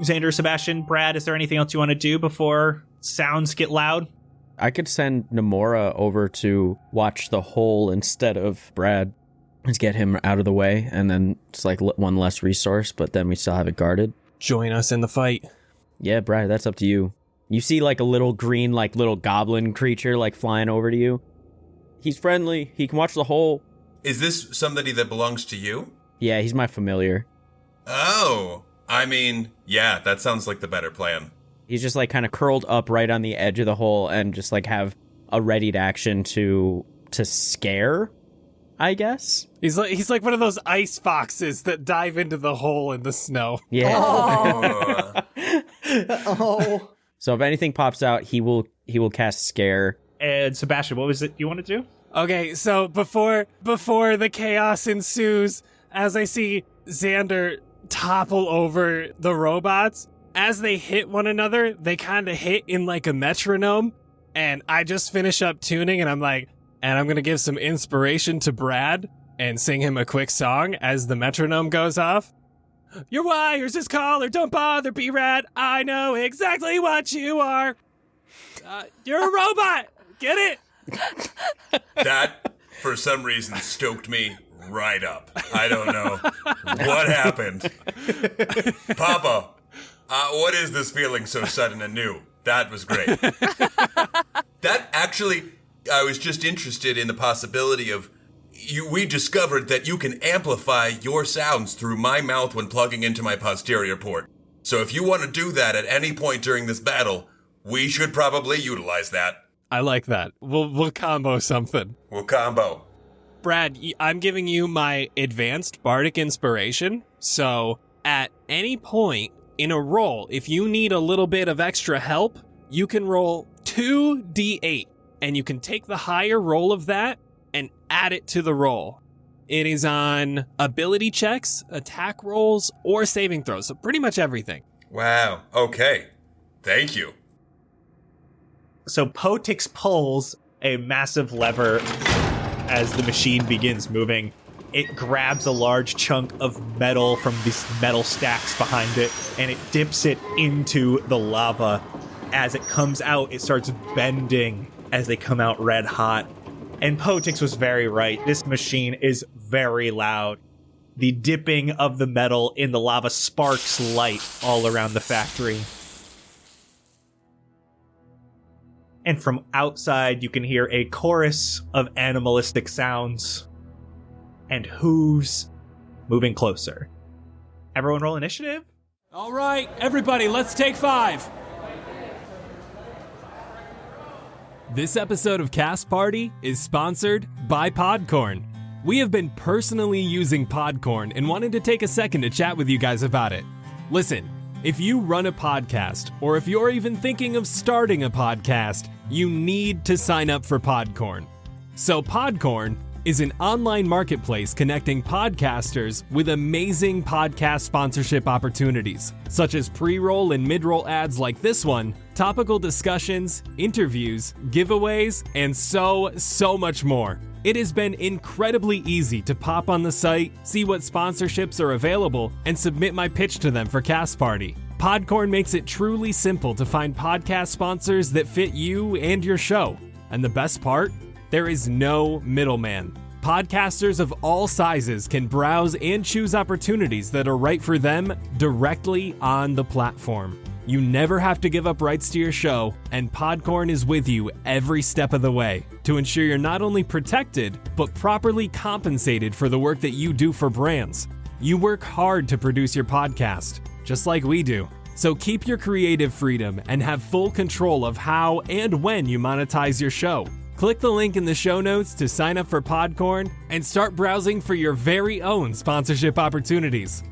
Xander, Sebastian, Brad, is there anything else you want to do before sounds get loud? I could send Nomura over to watch the hole instead of Brad. Let's get him out of the way, and then it's like one less resource, but then we still have it guarded. Join us in the fight. Yeah, Brad, that's up to you. You see like a little green, like little goblin creature like flying over to you. He's friendly. He can watch the hole. Is this somebody that belongs to you? Yeah, he's my familiar. Oh, I mean, yeah, that sounds like the better plan. He's just like kind of curled up right on the edge of the hole and just like have a readied action to scare, I guess. He's like one of those ice foxes that dive into the hole in the snow. Yeah. Oh. Oh. So if anything pops out, he will cast scare. And Sebastian, what was it you want to do? Okay, so before the chaos ensues, as I see Xander topple over the robots, as they hit one another, they kind of hit in like a metronome, and I just finish up tuning, and I'm like, and I'm going to give some inspiration to Brad and sing him a quick song as the metronome goes off. Your wires is caller, don't bother, B.R.A.D. I know exactly what you are. You're a robot. Get it? That, for some reason, stoked me right up. I don't know what happened. Papa, what is this feeling so sudden and new? That was great. That actually, I was just interested in the possibility of, we discovered that you can amplify your sounds through my mouth when plugging into my posterior port. So if you want to do that at any point during this battle, we should probably utilize that. I like that. We'll combo something. We'll combo. Brad, I'm giving you my advanced bardic inspiration. So at any point in a roll, if you need a little bit of extra help, you can roll 2d8 and you can take the higher roll of that and add it to the roll. It is on ability checks, attack rolls, or saving throws. So pretty much everything. Wow. Okay. Thank you. So Poetix pulls a massive lever as the machine begins moving. It grabs a large chunk of metal from these metal stacks behind it, and it dips it into the lava. As it comes out, it starts bending as they come out red hot. And Poetix was very right. This machine is very loud. The dipping of the metal in the lava sparks light all around the factory. And from outside, you can hear a chorus of animalistic sounds and hooves moving closer. Everyone roll initiative. All right, everybody, let's take 5. This episode of Cast Party is sponsored by Podcorn. We have been personally using Podcorn and wanted to take a second to chat with you guys about it. Listen, if you run a podcast, or if you're even thinking of starting a podcast, you need to sign up for Podcorn. So Podcorn is an online marketplace connecting podcasters with amazing podcast sponsorship opportunities, such as pre-roll and mid-roll ads like this one, topical discussions, interviews, giveaways, and so much more. It has been incredibly easy to pop on the site, see what sponsorships are available, and submit my pitch to them for Cast Party. Podcorn makes it truly simple to find podcast sponsors that fit you and your show. And the best part? There is no middleman. Podcasters of all sizes can browse and choose opportunities that are right for them directly on the platform. You never have to give up rights to your show, and Podcorn is with you every step of the way to ensure you're not only protected, but properly compensated for the work that you do for brands. You work hard to produce your podcast, just like we do. So keep your creative freedom and have full control of how and when you monetize your show. Click the link in the show notes to sign up for Podcorn and start browsing for your very own sponsorship opportunities.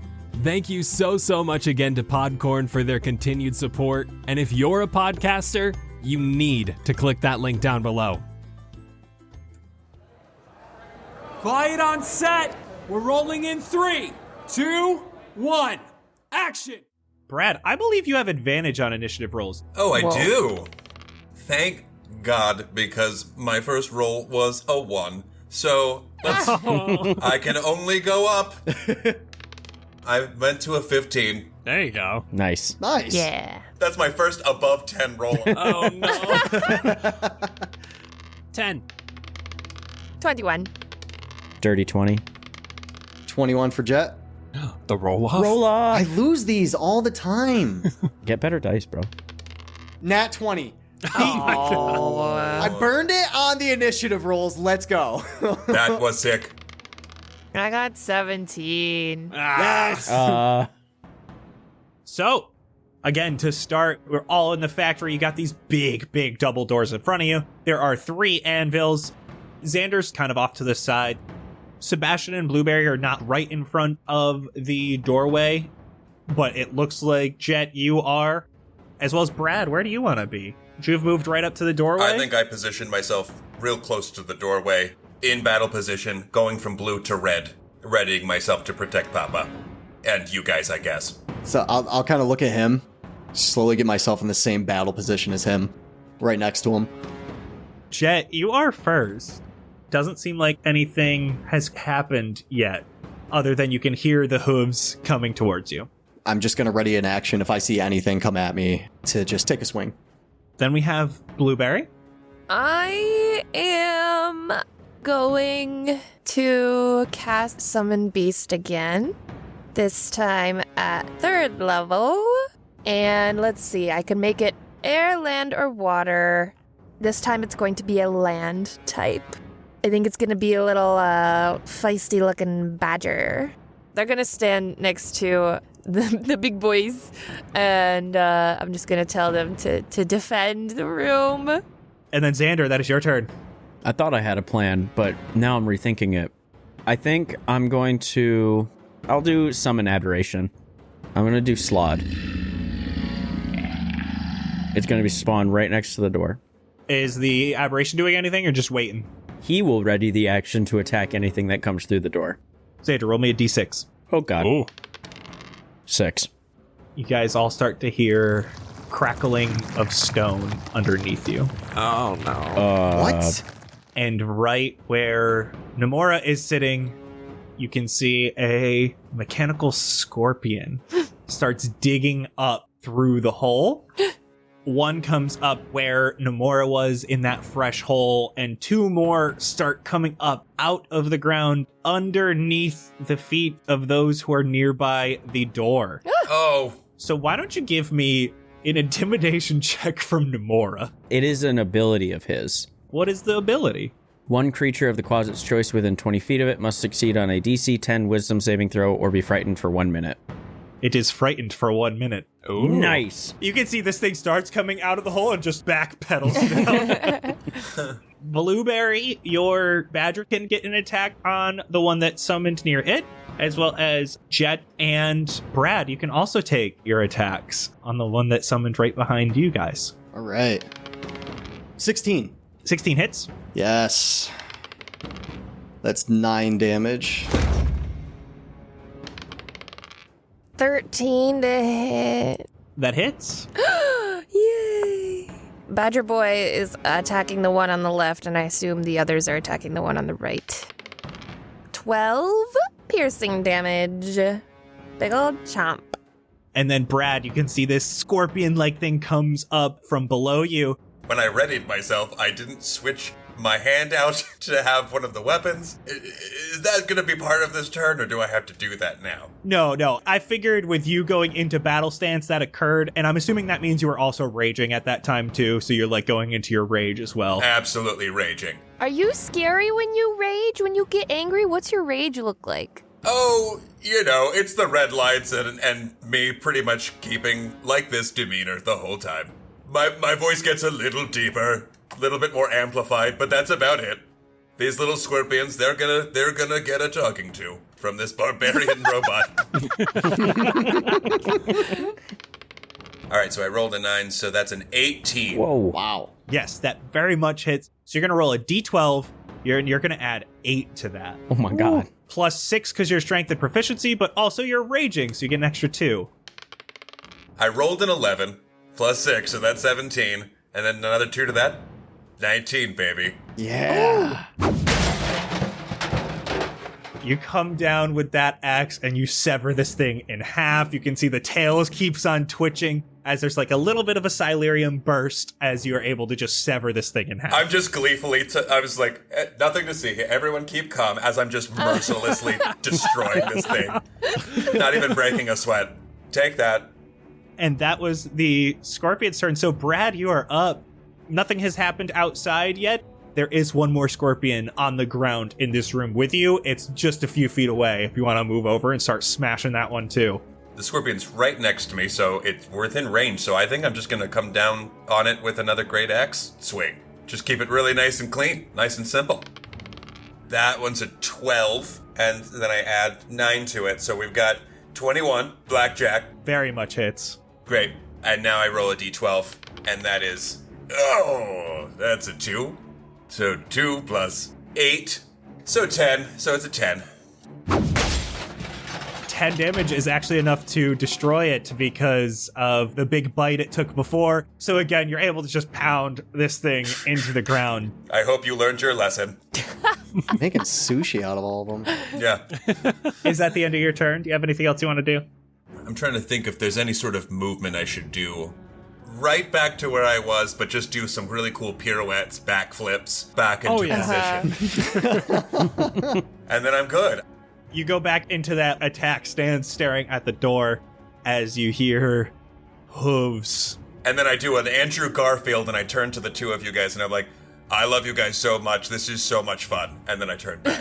Thank you so much again to Podcorn for their continued support. And if you're a podcaster, you need to click that link down below. Quiet on set. We're rolling in 3, 2, 1. Action. Brad, I believe you have advantage on initiative rolls. Oh, I do. Thank God, because my first roll was a 1. So I can only go up. I went to a 15. There you go. Nice. Nice. Yeah. That's my first above 10 roll. Oh no. 10. 21. Dirty 20. 21 for Jett. The roll off. Roll off. I lose these all the time. Get better dice, bro. Nat 20. I burned it on the initiative rolls. Let's go. That was sick. I got 17. Yes. So, again, to start, we're all in the factory. You got these big double doors in front of you. There are 3 anvils. Xander's kind of off to the side. Sebastian and Blueberry are not right in front of the doorway, but it looks like, Jett, you are. As well as Brad, where do you want to be? You've moved right up to the doorway? I think I positioned myself real close to the doorway, in battle position, going from blue to red, readying myself to protect Papa. And you guys, I guess. So I'll kind of look at him, slowly get myself in the same battle position as him, right next to him. Jett, you are first. Doesn't seem like anything has happened yet, other than you can hear the hooves coming towards you. I'm just going to ready an action if I see anything come at me to just take a swing. Then we have Blueberry. I am going to cast Summon Beast again. This time at 3rd level. And let's see, I can make it air, land, or water. This time it's going to be a land type. I think it's going to be a little feisty looking badger. They're going to stand next to the big boys, and I'm just going to tell them to defend the room. And then Xander, that is your turn. I thought I had a plan, but now I'm rethinking it. I think I'll do Summon Aberration. I'm going to do Slod. It's going to be spawned right next to the door. Is the aberration doing anything or just waiting? He will ready the action to attack anything that comes through the door. Xander, roll me a d6. Oh, God. Ooh. 6. You guys all start to hear crackling of stone underneath you. Oh, no. What? And right where Nomura is sitting, you can see a mechanical scorpion starts digging up through the hole. One comes up where Nomura was in that fresh hole, and 2 more start coming up out of the ground underneath the feet of those who are nearby the door. Oh. So why don't you give me an intimidation check from Nomura? It is an ability of his. What is the ability? One creature of the closet's choice within 20 feet of it must succeed on a DC 10 wisdom saving throw or be frightened for 1 minute. It is frightened for 1 minute. Ooh. Nice. You can see this thing starts coming out of the hole and just backpedals down. Blueberry, your badger can get an attack on the one that summoned near it, as well as Jett and Brad. You can also take your attacks on the one that summoned right behind you guys. All right. 16. 16 hits. Yes. That's 9 damage. 13 to hit. That hits. Yay! Badger Boy is attacking the one on the left, and I assume the others are attacking the one on the right. 12 piercing damage. Big old chomp. And then Brad, you can see this scorpion-like thing comes up from below you. When I readied myself, I didn't switch my hand out to have one of the weapons. Is that going to be part of this turn, or do I have to do that now? No. I figured with you going into battle stance that occurred, and I'm assuming that means you were also raging at that time too, so you're like going into your rage as well. Absolutely raging. Are you scary when you rage? When you get angry? What's your rage look like? Oh, it's the red lights and me pretty much keeping like this demeanor the whole time. My voice gets a little deeper, a little bit more amplified, but that's about it. These little scorpions, they're gonna get a talking to from this barbarian robot. All right, so I rolled a 9, so that's an 18. Whoa. Wow. Yes, that very much hits. So you're going to roll a d12. You're going to add 8 to that. Oh my God. Plus 6 because you're strength and proficiency, but also you're raging, so you get an extra 2. I rolled an 11 plus 6, so that's 17, and then another 2 to that. 19, baby. Yeah. You come down with that axe and you sever this thing in half. You can see the tail keeps on twitching as there's like a little bit of a Silurium burst as you're able to just sever this thing in half. I'm just gleefully, I was like, nothing to see here. Everyone keep calm as I'm just mercilessly destroying this thing. Not even breaking a sweat. Take that. And that was the Scorpion's turn. So Brad, you are up. Nothing has happened outside yet. There is one more scorpion on the ground in this room with you. It's just a few feet away if you want to move over and start smashing that one too. The scorpion's right next to me, so it's within range, so I think I'm just going to come down on it with another great axe swing. Just keep it really nice and clean, nice and simple. That one's a 12, and then I add 9 to it, so we've got 21, blackjack. Very much hits. Great. And now I roll a d12, and that is... that's a 2. So 2 plus 8, so 10, so it's a 10. 10 damage is actually enough to destroy it because of the big bite it took before. So again, you're able to just pound this thing into the ground. I hope you learned your lesson. Making sushi out of all of them. Yeah. Is that the end of your turn? Do you have anything else you want to do? I'm trying to think if there's any sort of movement I should do. Right back to where I was, but just do some really cool pirouettes, backflips, back into position. And then I'm good. You go back into that attack stance, staring at the door as you hear hooves. And then I do an Andrew Garfield, and I turn to the two of you guys, and I'm like, I love you guys so much. This is so much fun. And then I turn back.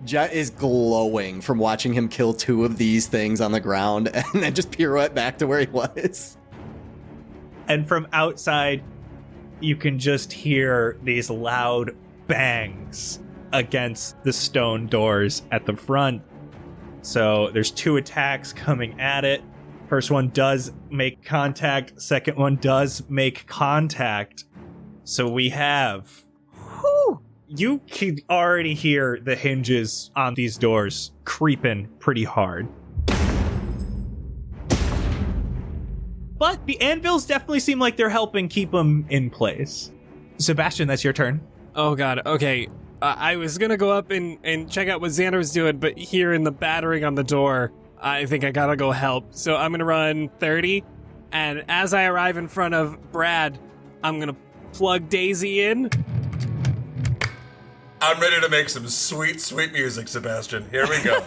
Jett is glowing from watching him kill 2 of these things on the ground and then just pirouette back to where he was. And from outside, you can just hear these loud bangs against the stone doors at the front. So there's 2 attacks coming at it. First one does make contact. Second one does make contact. So we have... You can already hear the hinges on these doors creeping pretty hard. But the anvils definitely seem like they're helping keep them in place. Sebastian, that's your turn. Oh god, okay. I was gonna go up and check out what Xander was doing, but hearing the battering on the door, I think I gotta go help. So I'm gonna run 30, and as I arrive in front of Brad, I'm gonna plug Daisy in. I'm ready to make some sweet, sweet music, Sebastian. Here we go.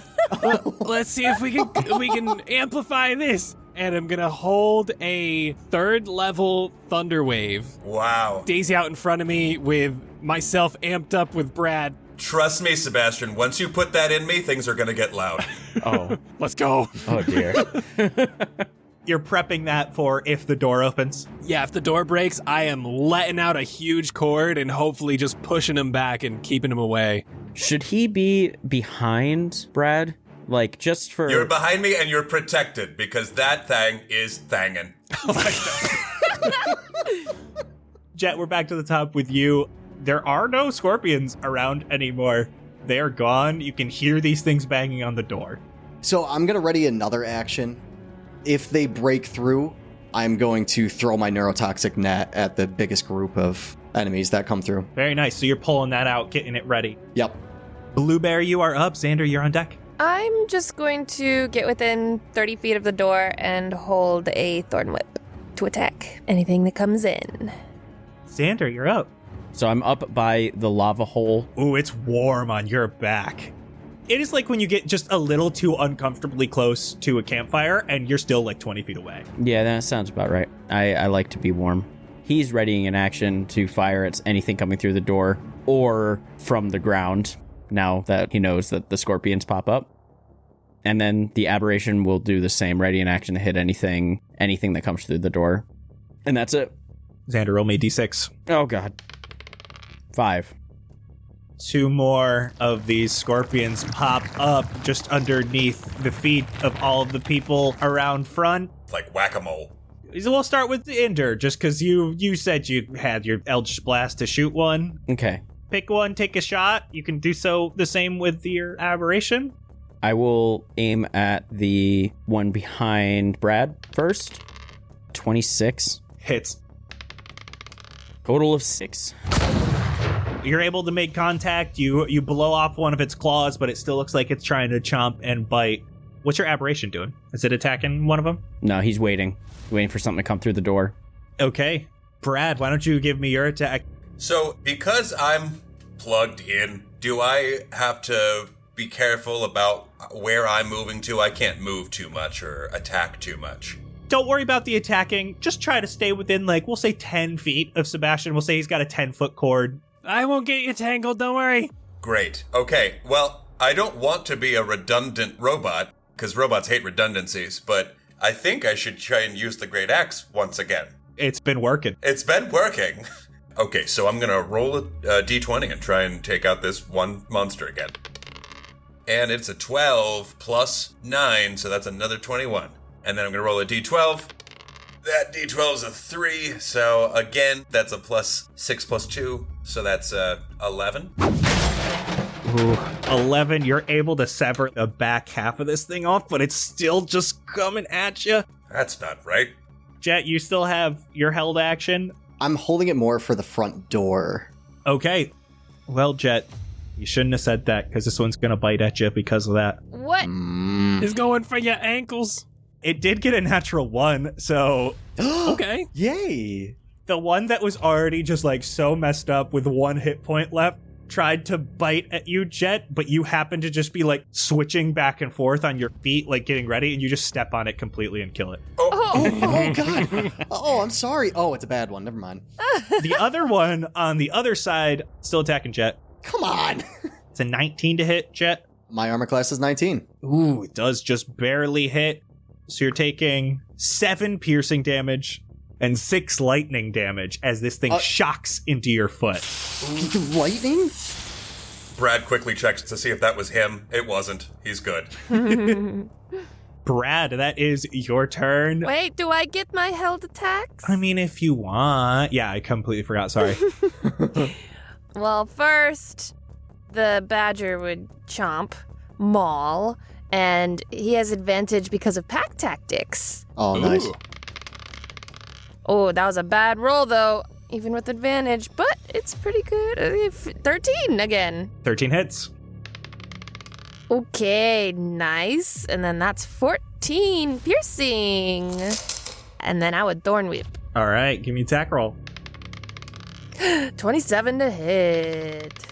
Let's see if we can amplify this. And I'm gonna hold a 3rd level thunder wave. Wow. Daisy out in front of me with myself amped up with Brad. Trust me, Sebastian, once you put that in me, things are gonna get loud. Oh. Let's go. Oh, dear. You're prepping that for if the door opens. Yeah, if the door breaks, I am letting out a huge cord and hopefully just pushing him back and keeping him away. Should he be behind Brad? Like, just for... You're behind me and you're protected because that thing is thangin'. Jett, we're back to the top with you. There are no scorpions around anymore. They're gone. You can hear these things banging on the door. So I'm going to ready another action. If they break through, I'm going to throw my neurotoxic net at the biggest group of enemies that come through. Very nice. So you're pulling that out, getting it ready. Yep. Blueberry, you are up. Xander, you're on deck. I'm just going to get within 30 feet of the door and hold a thorn whip to attack anything that comes in. Xander, you're up. So I'm up by the lava hole. Ooh, it's warm on your back. It is like when you get just a little too uncomfortably close to a campfire and you're still like 20 feet away. Yeah, that sounds about right. I like to be warm. He's readying an action to fire at anything coming through the door or from the ground now that he knows that the scorpions pop up. And then the aberration will do the same, ready in action to hit anything that comes through the door. And that's it. Xander, roll me d6. Oh, God. 5. 2 more of these scorpions pop up just underneath the feet of all of the people around front. Like whack-a-mole. So we'll start with Ender, just because you said you had your Eldritch Blast to shoot one. Okay. Pick one, take a shot. You can do so the same with your aberration. I will aim at the one behind Brad first. 26. Hits. Total of 6. You're able to make contact. You blow off one of its claws, but it still looks like it's trying to chomp and bite. What's your aberration doing? Is it attacking one of them? No, he's waiting. Waiting for something to come through the door. Okay. Brad, why don't you give me your attack? So, because I'm plugged in, do I have to be careful about where I'm moving to? I can't move too much or attack too much. Don't worry about the attacking. Just try to stay within, we'll say 10 feet of Sebastian. We'll say he's got a 10-foot cord. I won't get you tangled, don't worry. Great. Okay, well, I don't want to be a redundant robot, because robots hate redundancies, but I think I should try and use the great axe once again. It's been working. It's been working. Okay, so I'm going to roll a d20 and try and take out this one monster again. And it's a 12 plus 9, so that's another 21. And then I'm going to roll a d12. That d12 is a 3, so again, that's a plus 6 plus 2, so that's 11. Ooh, 11. You're able to sever the back half of this thing off, but it's still just coming at you. That's not right. Jett, you still have your held action. I'm holding it more for the front door. Okay. Well, Jett, you shouldn't have said that, because this one's going to bite at you because of that. What? He's going for your ankles. It did get a natural 1, so... Okay. Yay! The one that was already just, so messed up with 1 hit point left tried to bite at you, Jett, but you happen to just be, switching back and forth on your feet, getting ready, and you just step on it completely and kill it. Oh, God. Oh, I'm sorry. Oh, it's a bad one. Never mind. The other one on the other side, still attacking Jett. Come on. It's a 19 to hit, Jett. My armor class is 19. Ooh, it does just barely hit. So you're taking 7 piercing damage and 6 lightning damage as this thing shocks into your foot. Lightning? Brad quickly checks to see if that was him. It wasn't. He's good. Brad, that is your turn. Wait, do I get my held attacks? I mean, if you want. Yeah, I completely forgot. Sorry. Well, first, the badger would chomp, maul, and he has advantage because of pack tactics. Oh, nice. Ooh. Oh, that was a bad roll, though, even with advantage, but it's pretty good. 13 again. 13 hits. Okay, nice. And then that's 14 piercing. And then I would Thorn Whip. All right, give me attack roll. 27 to hit.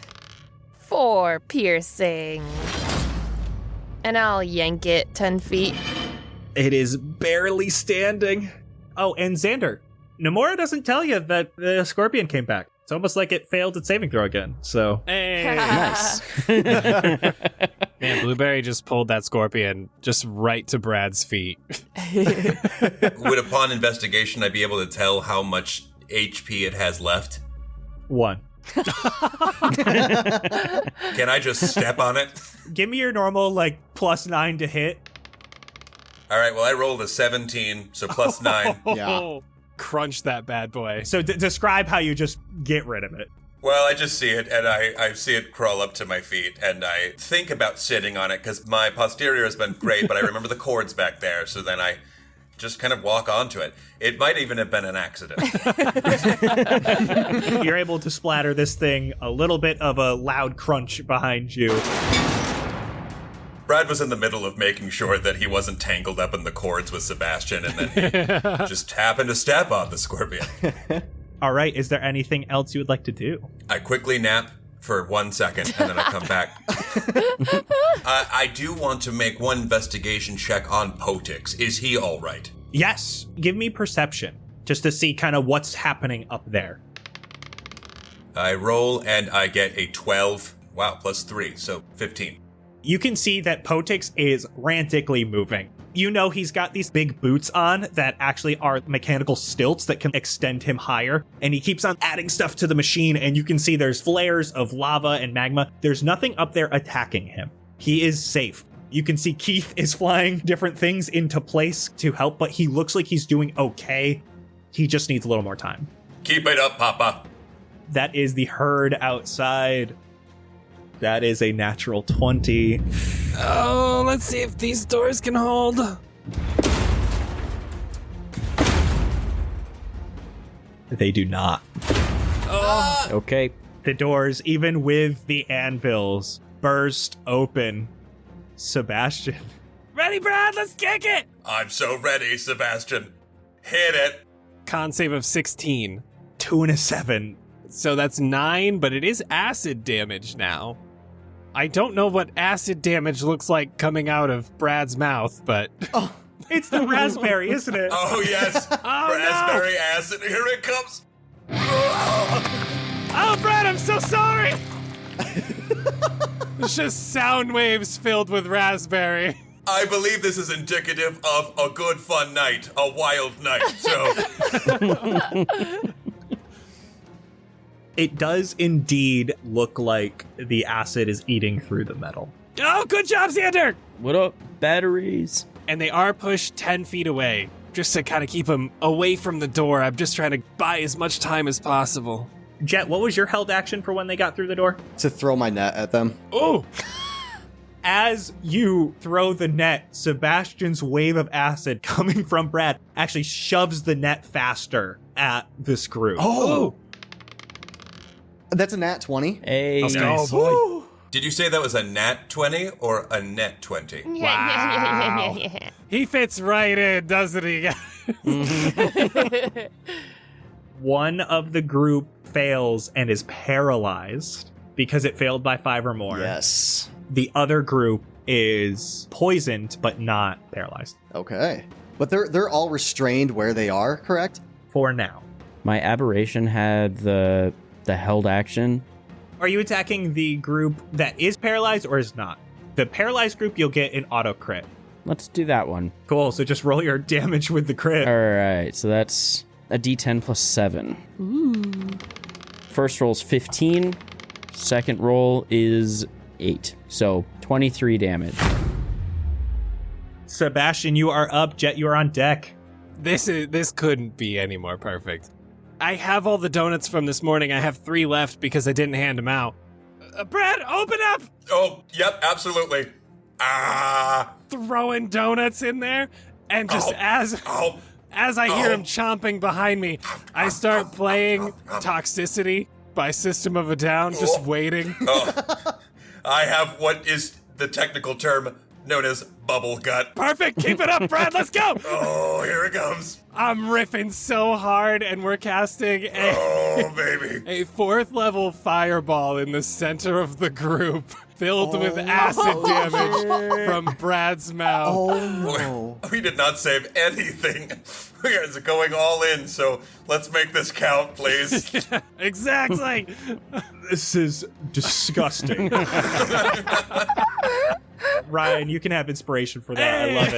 4 piercing. And I'll yank it 10 feet. It is barely standing. Oh, and Xander, Nomura doesn't tell you that the scorpion came back. It's almost like it failed its saving throw again, so... Hey. Nice. Man, Blueberry just pulled that scorpion just right to Brad's feet. Would upon investigation I be able to tell how much HP it has left? 1. Can I just step on it? Give me your normal, +9 to hit. All right, well, I rolled a 17, so plus 9. Yeah. Crunch that bad boy. So describe how you just get rid of it. Well, I just see it, and I see it crawl up to my feet, and I think about sitting on it, because my posterior has been great, but I remember the cords back there, so then I just kind of walk onto it. It might even have been an accident. You're able to splatter this thing, a little bit of a loud crunch behind you. Brad was in the middle of making sure that he wasn't tangled up in the cords with Sebastian, and then he just happened to step on the scorpion. All right, is there anything else you would like to do? I quickly nap for 1 second, and then I come back. I do want to make one investigation check on Poetix. Is he all right? Yes, give me perception, just to see kind of what's happening up there. I roll, and I get a 12. Wow, plus 3, so 15. You can see that Poetix is frantically moving. You know he's got these big boots on that actually are mechanical stilts that can extend him higher, and he keeps on adding stuff to the machine, and you can see there's flares of lava and magma. There's nothing up there attacking him. He is safe. You can see Keith is flying different things into place to help, but he looks like he's doing okay. He just needs a little more time. Keep it up, Papa. That is the herd outside. That is a natural 20. Oh, let's see if these doors can hold. They do not. Okay. The doors, even with the anvils, burst open. Sebastian. Ready, Brad? Let's kick it! I'm so ready, Sebastian. Hit it. Con save of 16. 2 and a 7. So that's 9, but it is acid damage now. I don't know what acid damage looks like coming out of Brad's mouth, but... It's the raspberry, isn't it? Oh, yes. Raspberry acid. Here it comes. Oh, Brad, I'm so sorry. It's just sound waves filled with raspberry. I believe this is indicative of a good fun night, a wild night, so... It does indeed look like the acid is eating through the metal. Oh, good job, Xander! What up, batteries? And they are pushed 10 feet away, just to kind of keep them away from the door. I'm just trying to buy as much time as possible. Jett, what was your held action for when they got through the door? To throw my net at them. Oh! As you throw the net, Sebastian's wave of acid coming from Brad actually shoves the net faster at this group. Oh! That's a nat 20. Hey. Oh, boy. Did you say that was a nat 20 or a net 20? Wow. He fits right in, doesn't he? One of the group fails and is paralyzed because it failed by 5 or more. Yes. The other group is poisoned but not paralyzed. Okay. But they're all restrained where they are, correct? For now. My aberration had the held action. Are you attacking the group that is paralyzed or is not? The paralyzed group, you'll get an auto crit. Let's do that one. Cool, so just roll your damage with the crit. All right, so that's a d10 plus 7. Ooh. First roll's 15. Second roll is 8. So 23 damage. Sebastian, you are up. Jett, you are on deck. This couldn't be any more perfect. I have all the donuts from this morning. I have 3 left because I didn't hand them out. Brad, open up! Oh, yep, absolutely. Throwing donuts in there, and just as I hear him chomping behind me, I start playing Toxicity by System of a Down, just waiting. I have what is the technical term known as bubble gut. Perfect, keep it up, Brad, let's go! Oh, here it comes. I'm riffing so hard, and we're casting Oh, baby. a 4th level fireball in the center of the group, filled with acid damage from Brad's mouth. Oh, no. We did not save anything. We are going all in, so let's make this count, please. Exactly. This is disgusting. Ryan, you can have inspiration for that. I love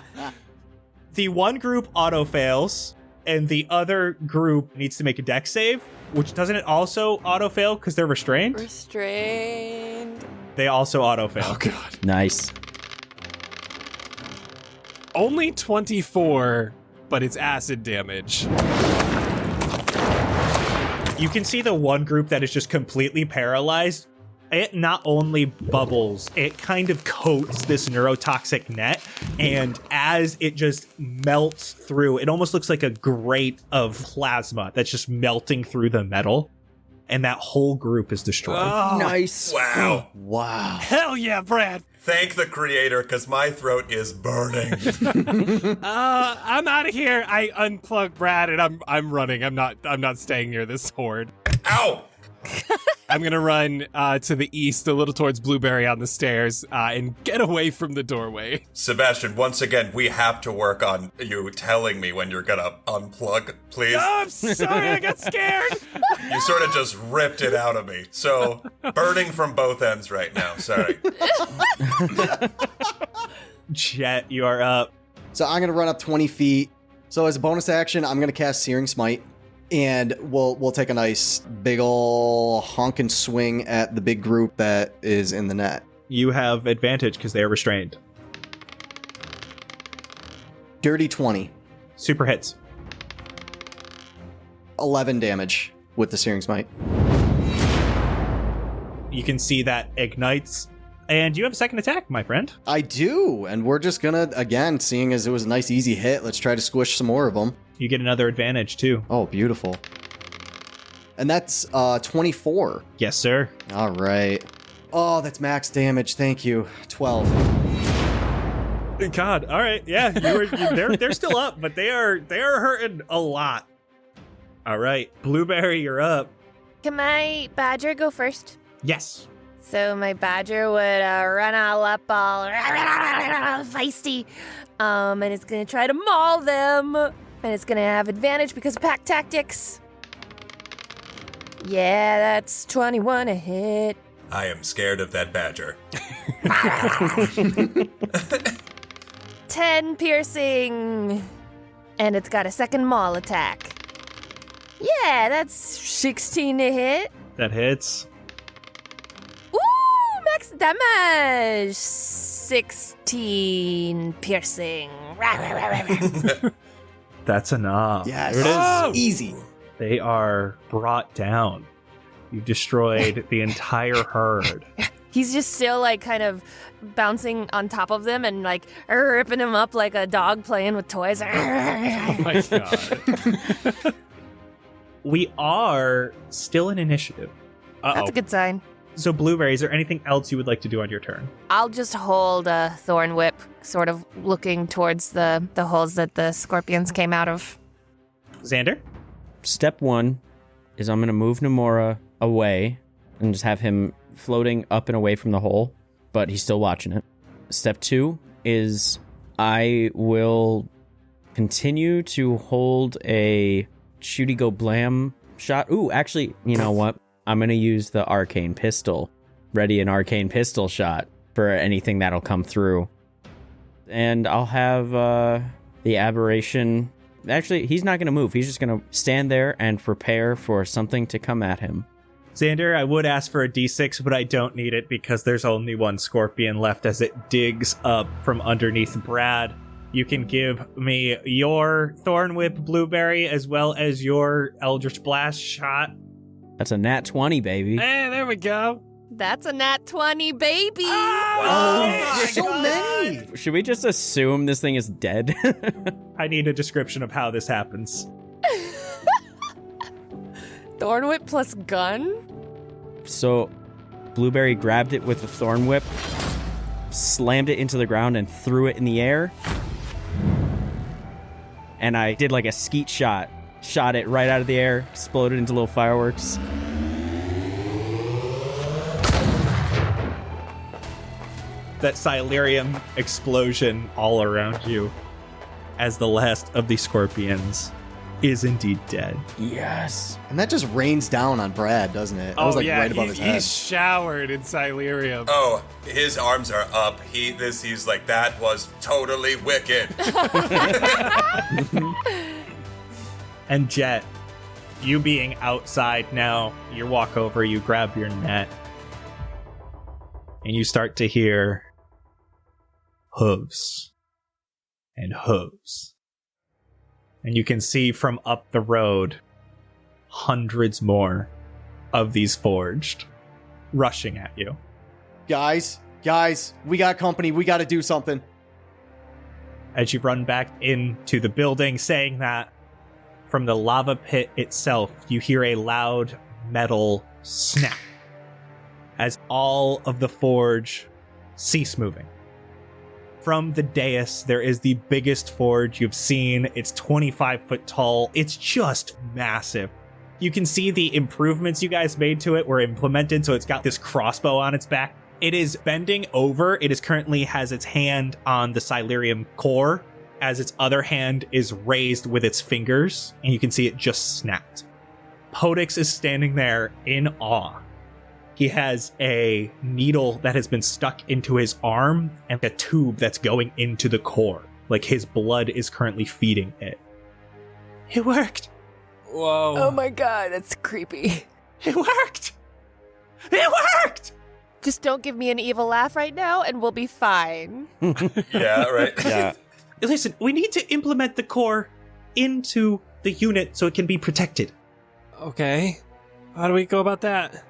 it. The one group auto fails, and the other group needs to make a dex save, which doesn't it also auto fail because they're restrained? Restrained. They also auto fail. Oh, God. Nice. Only 24, but it's acid damage. You can see the one group that is just completely paralyzed. It not only bubbles, it kind of coats this neurotoxic net, and as it just melts through, it almost looks like a grate of plasma that's just melting through the metal, and that whole group is destroyed. Oh, Nice. Wow. Wow. hell yeah, Brad. Thank the creator, because my throat is burning. I'm out of here. I unplug Brad, and I'm running. I'm not staying near this horde. Ow! I'm gonna run to the east, a little towards Blueberry on the stairs, and get away from the doorway. Sebastian, once again, we have to work on you telling me when you're gonna unplug, please. Oh, I'm sorry, I got scared. You sort of just ripped it out of me. So, burning from both ends right now. Sorry. Jett, you are up. So I'm going to run up 20 feet. So as a bonus action, I'm going to cast Searing Smite. And we'll take a nice big ol' honkin' swing at the big group that is in the net. You have advantage because they are restrained. Dirty 20. Super hits. 11 damage with the Searing Smite. You can see that ignites. And you have a second attack, my friend. I do. And we're just going to, again, seeing as it was a nice easy hit, let's try to squish some more of them. You get another advantage, too. Oh, beautiful. And that's 24. Yes, sir. All right. Oh, that's max damage. Thank you. 12. God. All right. Yeah, they're still up, but they are hurting a lot. All right. Blueberry, you're up. Can my badger go first? Yes. So my badger would run all up all feisty, and it's going to try to maul them, and it's going to have advantage because of pack tactics. Yeah, that's 21 a hit. I am scared of that badger. 10 piercing, and it's got a second maul attack. Yeah, that's 16 to hit. That hits. Ooh, max damage. 16 piercing. That's enough. Yes. There it is. Oh. Easy. They are brought down. You've destroyed the entire herd. He's just still like kind of bouncing on top of them and like ripping him up like a dog playing with toys. Oh my god. We are still in initiative. That's a good sign. So, Blueberry, is there anything else you would like to do on your turn? I'll just hold a thorn whip, sort of looking towards the holes that the scorpions came out of. Xander? Step 1 is I'm going to move Nomura away and just have him floating up and away from the hole, but he's still watching it. Step 2 is I will continue to hold a shooty go blam shot. Ooh, actually, you know what? I'm going to use the arcane pistol. Ready an arcane pistol shot for anything that'll come through. And I'll have the aberration. Actually, he's not going to move. He's just going to stand there and prepare for something to come at him. Xander, I would ask for a d6, but I don't need it because there's only one scorpion left as it digs up from underneath Brad. You can give me your Thorn Whip, Blueberry, as well as your Eldritch Blast shot. That's a nat 20, baby. Hey, there we go. That's a nat 20, baby. Oh, so many. Should we just assume this thing is dead? I need a description of how this happens. Thorn whip plus gun? So, Blueberry grabbed it with the Thorn Whip, slammed it into the ground, and threw it in the air. And I did like a skeet shot. Shot it right out of the air, exploded into little fireworks. That Silurium explosion all around you as the last of the scorpions is indeed dead. Yes. And that just rains down on Brad, doesn't it? That was like right above his head. He's showered in Silurium. Oh, his arms are up. He's like, that was totally wicked. And Jett, you being outside now, you walk over, you grab your net, and you start to hear hooves and hooves. And you can see from up the road hundreds more of these forged rushing at you. Guys, we got company. We got to do something. As you run back into the building, saying that, from the lava pit itself, you hear a loud metal snap as all of the forge cease moving. From the dais, there is the biggest forge you've seen. It's 25 foot tall. It's just massive. You can see the improvements you guys made to it were implemented, so it's got this crossbow on its back. It is bending over. It is currently has its hand on the Silurium core, as its other hand is raised with its fingers, and you can see it just snapped. Poetix is standing there in awe. He has a needle that has been stuck into his arm and a tube that's going into the core. Like his blood is currently feeding it. It worked! Whoa. Oh my god, that's creepy. It worked! It worked! Just don't give me an evil laugh right now and we'll be fine. Yeah, right. Yeah. Listen, we need to implement the core into the unit so it can be protected. Okay. How do we go about that?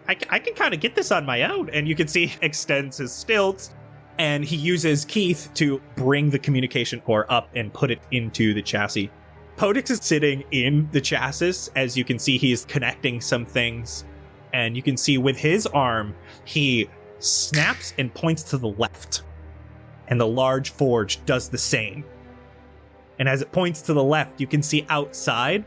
I can kind of get this on my own. And you can see he extends his stilts, and he uses Keith to bring the communication core up and put it into the chassis. Poetix is sitting in the chassis. As you can see, he's connecting some things. And you can see with his arm, he snaps and points to the left. And the large forge does the same. And as it points to the left, you can see outside,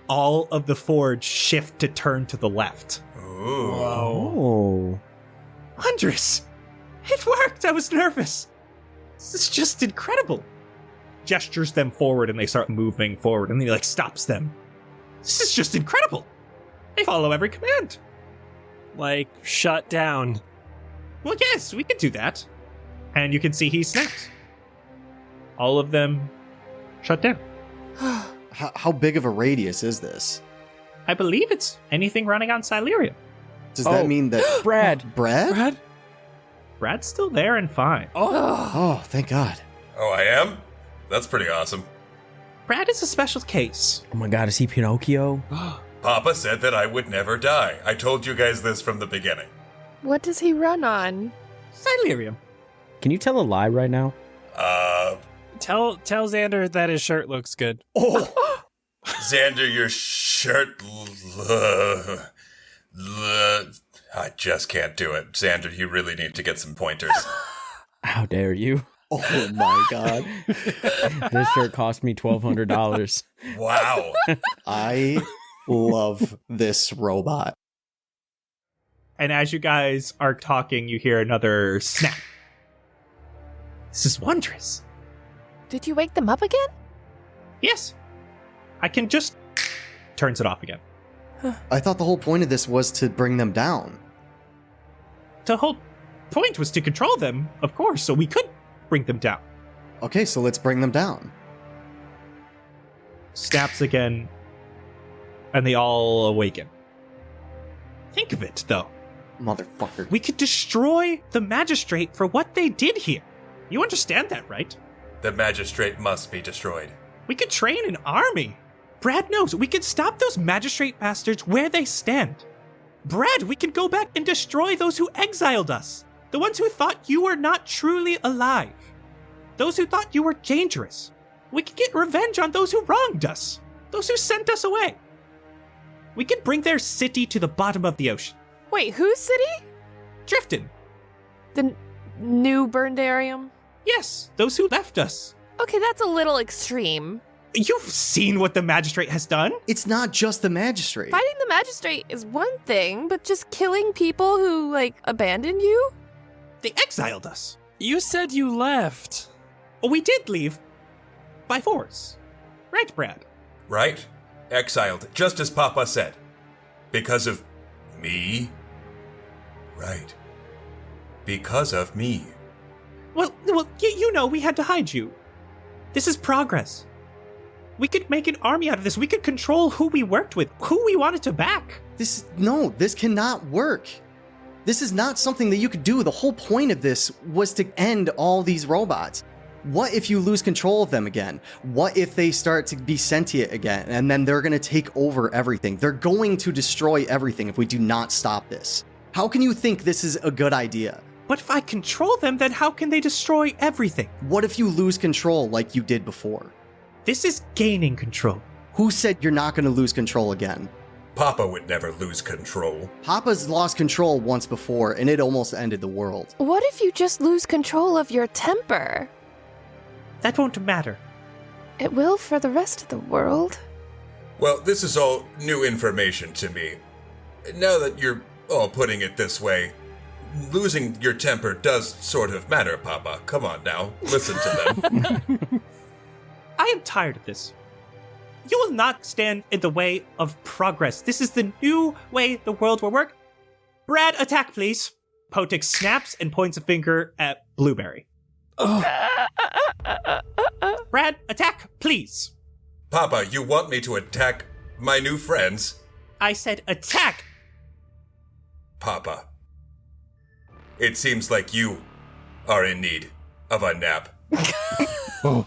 all of the forge shift to turn to the left. Ooh. Whoa. Oh. Wondrous! It worked! I was nervous! This is just incredible! Gestures them forward and they start moving forward and he stops them. This is just incredible! They follow every command! Shut down. Well, yes, we can do that. And you can see he snaps. All of them shut down. How big of a radius is this? I believe it's anything running on Sileria. Does that mean that... Brad. Brad? Brad's still there and fine. Oh, thank God. Oh, I am? That's pretty awesome. Brad is a special case. Oh my God, is he Pinocchio? Papa said that I would never die. I told you guys this from the beginning. What does he run on? Silerium. Can you tell a lie right now? Tell Xander that his shirt looks good. Oh! Xander, your shirt... I just can't do it. Xander, you really need to get some pointers. How dare you? Oh my God. This shirt cost me $1,200. Wow. I love this robot. And as you guys are talking, you hear another snap. This is wondrous. Did you wake them up again? Yes. I can just... Turns it off again. I thought the whole point of this was to bring them down. The whole point was to control them, of course, so we could bring them down. Okay, so let's bring them down. Snaps again, and they all awaken. Think of it, though. Motherfucker. We could destroy the magistrate for what they did here. You understand that, right? The magistrate must be destroyed. We could train an army. Brad knows we could stop those magistrate bastards where they stand. Brad, we can go back and destroy those who exiled us. The ones who thought you were not truly alive. Those who thought you were dangerous. We could get revenge on those who wronged us. Those who sent us away. We could bring their city to the bottom of the ocean. Wait, whose city? Driftin. The new Burnedarium? Yes, those who left us. Okay, that's a little extreme. You've seen what the magistrate has done. It's not just the magistrate. Fighting the magistrate is one thing, but just killing people who, abandoned you? They exiled us. You said you left. Oh, we did leave. By force. Right, Brad? Right? Exiled, just as Papa said. Because of me? Right. Because of me. Well, you know we had to hide you. This is progress. We could make an army out of this. We could control who we worked with, who we wanted to back. This cannot work. This is not something that you could do. The whole point of this was to end all these robots. What if you lose control of them again? What if they start to be sentient again and then they're going to take over everything? They're going to destroy everything if we do not stop this. How can you think this is a good idea? But if I control them, then how can they destroy everything? What if you lose control like you did before? This is gaining control. Who said you're not going to lose control again? Papa would never lose control. Papa's lost control once before, and it almost ended the world. What if you just lose control of your temper? That won't matter. It will for the rest of the world. Well, this is all new information to me. Now that you're all putting it this way, losing your temper does sort of matter, Papa. Come on now, listen to them. I am tired of this. You will not stand in the way of progress. This is the new way the world will work. Brad, attack, please. Poetix snaps and points a finger at Blueberry. Brad, attack, please. Papa, you want me to attack my new friends? I said attack. Papa, it seems like you are in need of a nap.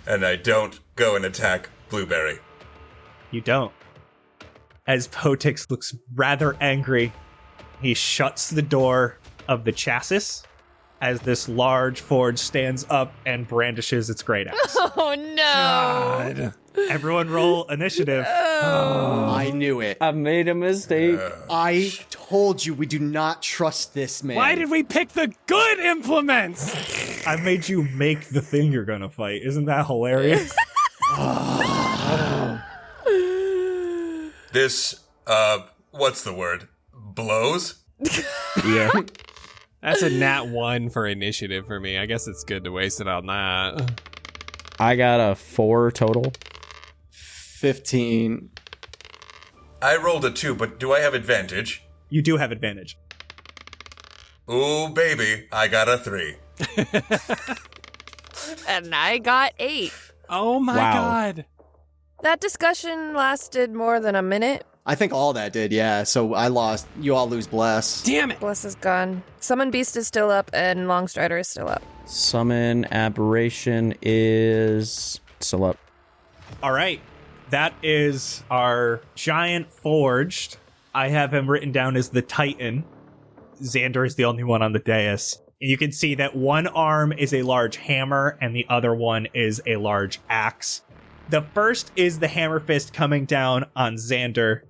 And I don't go and attack Blueberry. You don't. As Poetix looks rather angry, he shuts the door of the chassis as this large Ford stands up and brandishes its great axe. Oh no! God. Everyone roll initiative. I knew it. I made a mistake. I told you we do not trust this man. Why did we pick the good implements? I made you make the thing you're gonna fight. Isn't that hilarious? This, what's the word? Blows? Yeah. That's a nat 1 for initiative for me. I guess it's good to waste it on that. I got a 4 total. 15. I rolled a 2, but do I have advantage? You do have advantage. Ooh, baby, I got a 3. And I got 8. Oh my Wow. god. That discussion lasted more than a minute. I think all that did, yeah. So I lost. You all lose bless. Damn it. Bless is gone. Summon Beast is still up, and Longstrider is still up. Summon Aberration is still up. All right. That is our giant forged. I have him written down as the Titan. Xander is the only one on the dais. And you can see that one arm is a large hammer and the other one is a large axe. The first is the hammer fist coming down on Xander.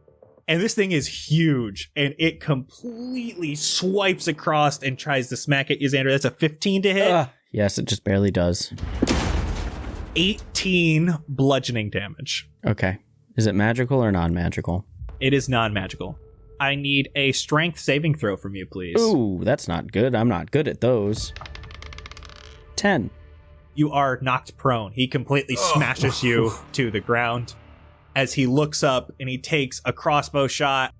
And this thing is huge, and it completely swipes across and tries to smack at you, Xander. That's a 15 to hit. Yes, it just barely does. 18 bludgeoning damage. Okay. Is it magical or non-magical? It is non-magical. I need a strength saving throw from you, please. Ooh, that's not good. I'm not good at those. 10. You are knocked prone. He completely smashes you to the ground as he looks up and he takes a crossbow shot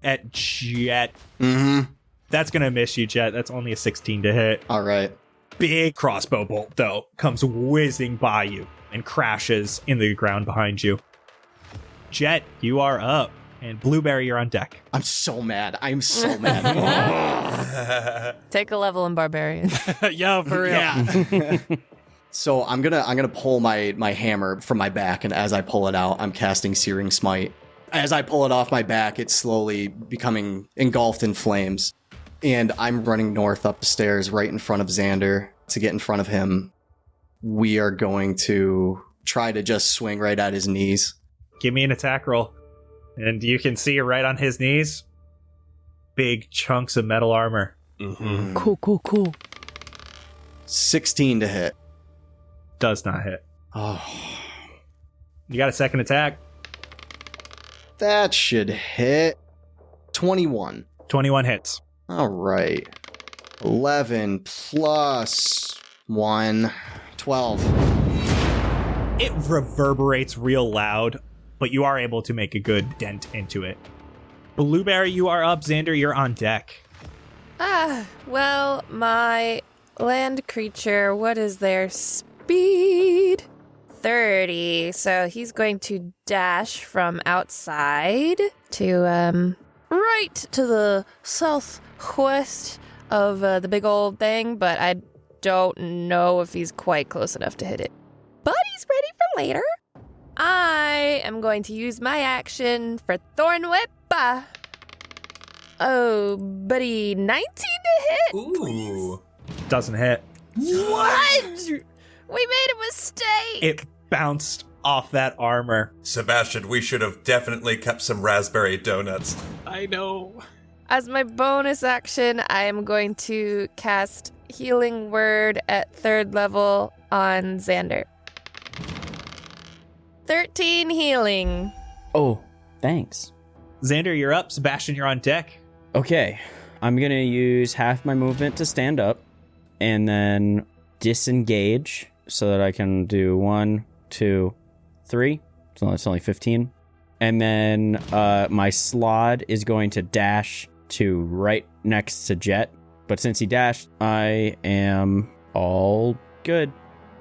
at Jett. Mm-hmm. That's going to miss you, Jett. That's only a 16 to hit. All right. Big crossbow bolt, though, comes whizzing by you and crashes in the ground behind you. Jett, you are up. And Blueberry, you're on deck. I'm so mad. I'm so mad. Take a level in Barbarian. Yo, for real. Yeah. So I'm gonna pull my hammer from my back, and as I pull it out, I'm casting Searing Smite. As I pull it off my back, it's slowly becoming engulfed in flames. And I'm running north up the stairs right in front of Xander to get in front of him. We are going to try to just swing right at his knees. Give me an attack roll. And you can see right on his knees, big chunks of metal armor. Mm-hmm. Cool. 16 to hit. Does not hit. Oh, You got a second attack. that should hit. 21. 21 hits. All right. 11 plus 1. 12. It reverberates real loud, but you are able to make a good dent into it. Blueberry, you are up. Xander, you're on deck. Well, my land creature, what is their speed? 30. So he's going to dash from outside to, right to the southwest of the big old thing, but I don't know if he's quite close enough to hit it. But he's ready for later. I am going to use my action for Thorn Whip. Oh, buddy, 19 to hit? Ooh. Doesn't hit. What? We made a mistake. It bounced off that armor. Sebastian, we should have definitely kept some raspberry donuts. I know. As my bonus action, I am going to cast Healing Word at 3rd level on Xander. 13 healing. Oh, thanks. Xander, you're up. Sebastian, you're on deck. Okay. I'm going to use half my movement to stand up and then disengage so that I can do 1, 2, 3. So it's only 15. And then my Slod is going to dash to right next to Jett. But since he dashed, I am all good.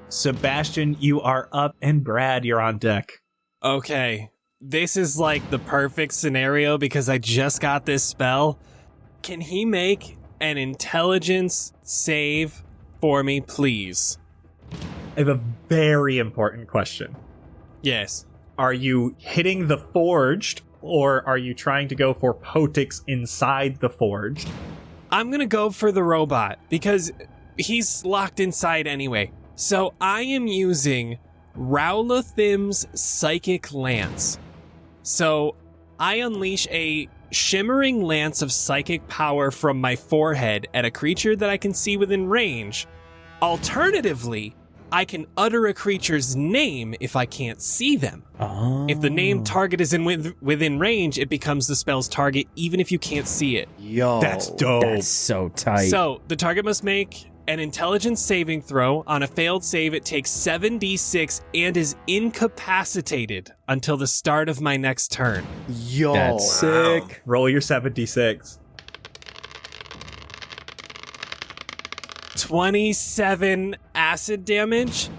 Sebastian, you are up, and Brad, you're on deck. Okay. This is like the perfect scenario because I just got this spell. Can he make an intelligence save for me, please? I have a very important question. Yes. Are you hitting the forged, or are you trying to go for Poetix inside the forged? I'm gonna go for the robot because he's locked inside anyway. So I am using Rowlathim's Psychic Lance. So I unleash a shimmering lance of psychic power from my forehead at a creature that I can see within range. Alternatively, I can utter a creature's name if I can't see them. Oh. If the name target is within range, it becomes the spell's target even if you can't see it. Yo. That's dope. That's so tight. So the target must make an intelligence saving throw. On a failed save, it takes 7d6 and is incapacitated until the start of my next turn. Yo. That's sick. Roll your 76. 27 acid damage.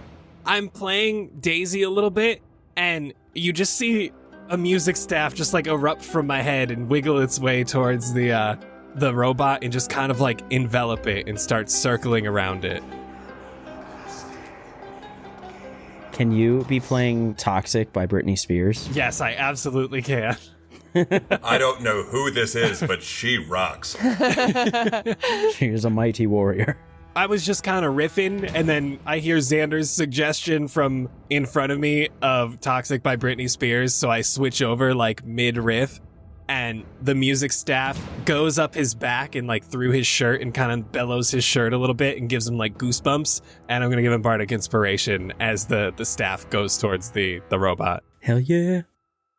I'm playing Daisy a little bit, and you just see a music staff just like erupt from my head and wiggle its way towards the robot and just kind of like envelop it and start circling around it. Can you be playing Toxic by Britney Spears? Yes, I absolutely can. I don't know who this is, but she rocks. She is a mighty warrior. I was just kind of riffing, and then I hear Xander's suggestion from in front of me of Toxic by Britney Spears, so I switch over like mid-riff, and the music staff goes up his back and like through his shirt and kind of bellows his shirt a little bit and gives him like goosebumps, and I'm going to give him Bardic Inspiration as the staff goes towards the robot. Hell yeah.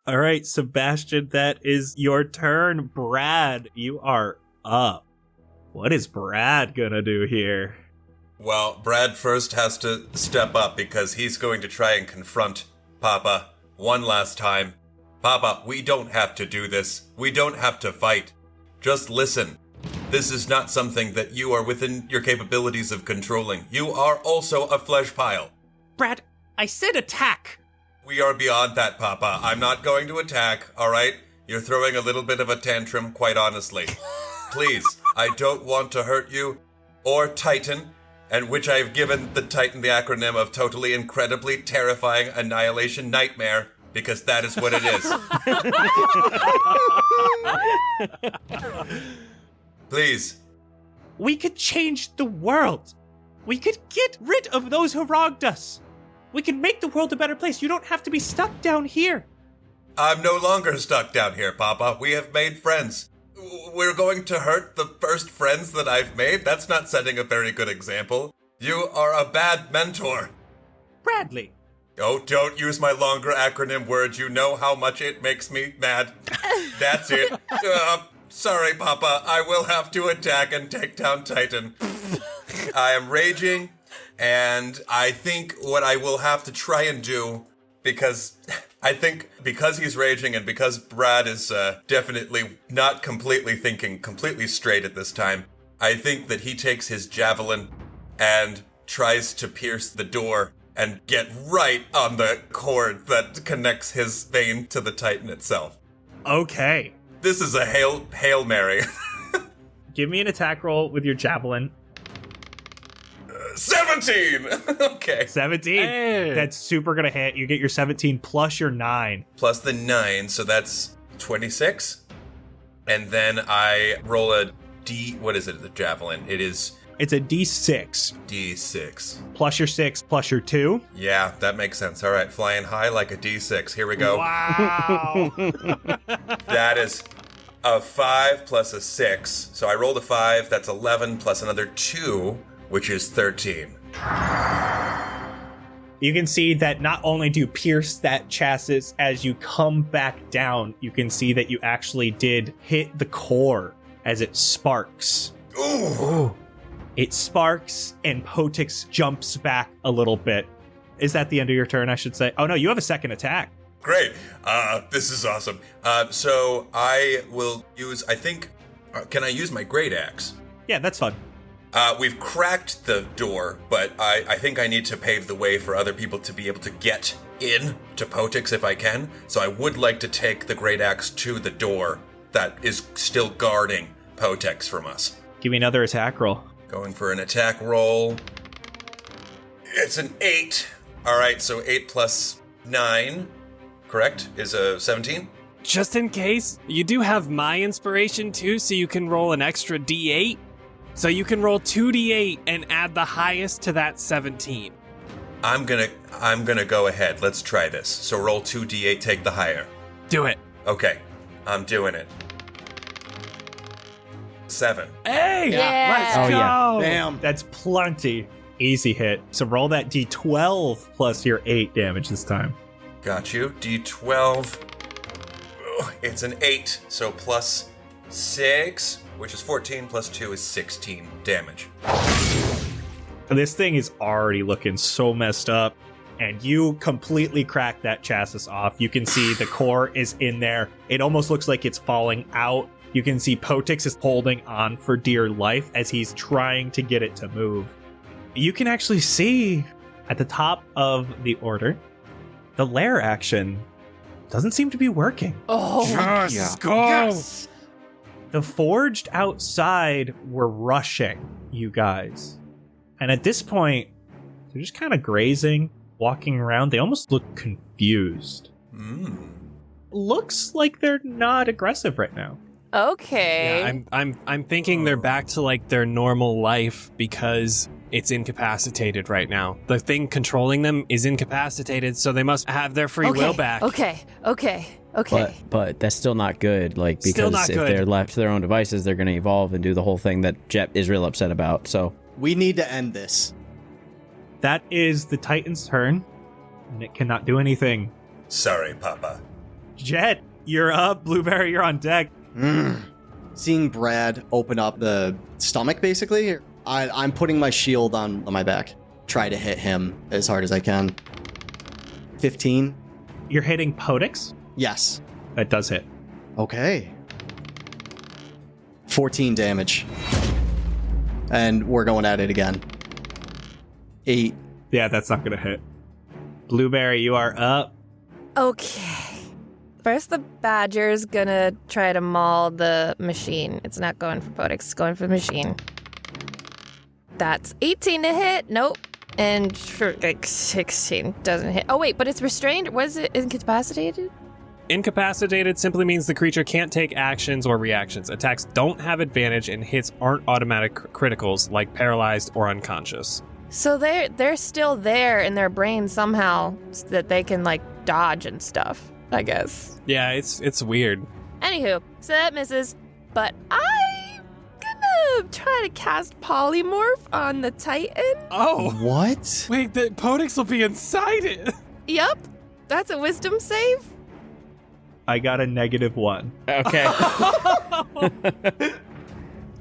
All right, Sebastian, that is your turn. Brad, you are up. What is Brad gonna do here? Well, Brad first has to step up because he's going to try and confront Papa one last time. Papa, we don't have to do this. We don't have to fight. Just listen. This is not something that you are within your capabilities of controlling. You are also a flesh pile. Brad, I said attack. We are beyond that, Papa. I'm not going to attack, all right? You're throwing a little bit of a tantrum, quite honestly. Please, I don't want to hurt you or Titan, and which I've given the Titan the acronym of totally incredibly terrifying annihilation nightmare, because that is what it is. Please. We could change the world. We could get rid of those who wronged us. We can make the world a better place. You don't have to be stuck down here. I'm no longer stuck down here, Papa. We have made friends. We're going to hurt the first friends that I've made? That's not setting a very good example. You are a bad mentor. Bradley. Oh, don't use my longer acronym words. You know how much it makes me mad. That's it. Sorry, Papa. I will have to attack and take down Titan. I am raging, and I think what I will have to try and do, because he's raging and because Brad is definitely not completely thinking completely straight at this time, I think that he takes his javelin and tries to pierce the door and get right on the cord that connects his vein to the Titan itself. Okay. This is a Hail Mary. Give me an attack roll with your javelin. 17! Okay. 17. Hey. That's super gonna hit. You get your 17 plus your 9. Plus the 9, so that's 26. And then I roll a D... What is it, the javelin? It's a D6. D6. Plus your 6 plus your 2. Yeah, that makes sense. All right, flying high like a D6. Here we go. Wow. That is a 5 plus a 6. So I rolled a 5. That's 11 plus another 2, which is 13. You can see that not only do you pierce that chassis, as you come back down, you can see that you actually did hit the core as it sparks. Ooh. It sparks, and Poetix jumps back a little bit. Is that the end of your turn, I should say? Oh, no, you have a second attack. Great. This is awesome. So I will use, I think, can I use my great axe? Yeah, that's fun. We've cracked the door, but I think I need to pave the way for other people to be able to get in to Poetix if I can. So I would like to take the great axe to the door that is still guarding Poetix from us. Give me another attack roll. Going for an attack roll. It's an 8. All right, so 8 plus 9, correct, is a 17? Just in case, you do have my inspiration too, so you can roll an extra D8. So you can roll 2d8 and add the highest to that 17. I'm gonna go ahead. Let's try this. So roll 2d8, take the higher. Do it. Okay, I'm doing it. 7. Hey! Yeah. Let's Oh, go! yeah. Bam. That's plenty. Easy hit. So roll that d12 plus your 8 damage this time. Got you. D12. It's an 8, so plus 6, which is 14, plus 2 is 16 damage. This thing is already looking so messed up, and you completely crack that chassis off. You can see the core is in there. It almost looks like it's falling out. You can see Poetix is holding on for dear life as he's trying to get it to move. You can actually see at the top of the order, the lair action doesn't seem to be working. Oh, Yes, go! Yes! The forged outside were rushing you guys. And at this point, they're just kind of grazing, walking around. They almost look confused. Looks like they're not aggressive right now. okay. Yeah, I'm thinking they're back to like their normal life because it's incapacitated right now. The thing controlling them is incapacitated, so they must have their free will back. Okay. But that's still not good. Like, Still because not if good. they're left to their own devices, they're going to evolve and do the whole thing that Jett is real upset about. So We need to end this. That is the Titan's turn, and it cannot do anything. Sorry, Papa. Jett, you're up. Blueberry, you're on deck. Seeing Brad open up the stomach, basically, I'm putting my shield on my back. Try to hit him as hard as I can. 15. You're hitting Poetix. Yes. That does hit. Okay. 14 damage. And we're going at it again. 8. Yeah, that's not going to hit. Blueberry, you are up. Okay. First, the badger's gonna try to maul the machine. It's not going for Poetix, it's going for the machine. That's 18 to hit. Nope. And 16 doesn't hit. Oh, wait, but it's restrained? Was it incapacitated? Incapacitated simply means the creature can't take actions or reactions. Attacks don't have advantage, and hits aren't automatic criticals like paralyzed or unconscious. So they're still there in their brain somehow so that they can, like, dodge and stuff, I guess. Yeah, it's weird. Anywho, so that misses, but I'm gonna try to cast Polymorph on the Titan. Oh, What? wait, the Poetix will be inside it. Yep, that's a wisdom save. I got a -1. okay.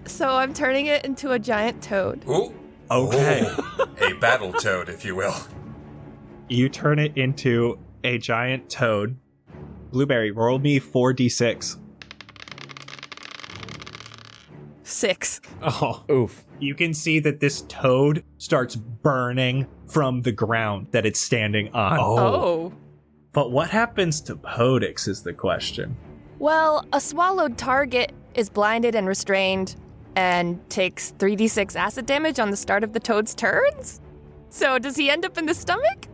So I'm turning it into a giant toad. Ooh. Okay. Oh, a battle toad, if you will. You turn it into a giant toad. Blueberry, roll me 4d6. 6. Oh, Oof. You can see that this toad starts burning from the ground that it's standing on. Oh. But what happens to Poetix is the question. Well, a swallowed target is blinded and restrained and takes 3d6 acid damage on the start of the toad's turns. So does he end up in the stomach?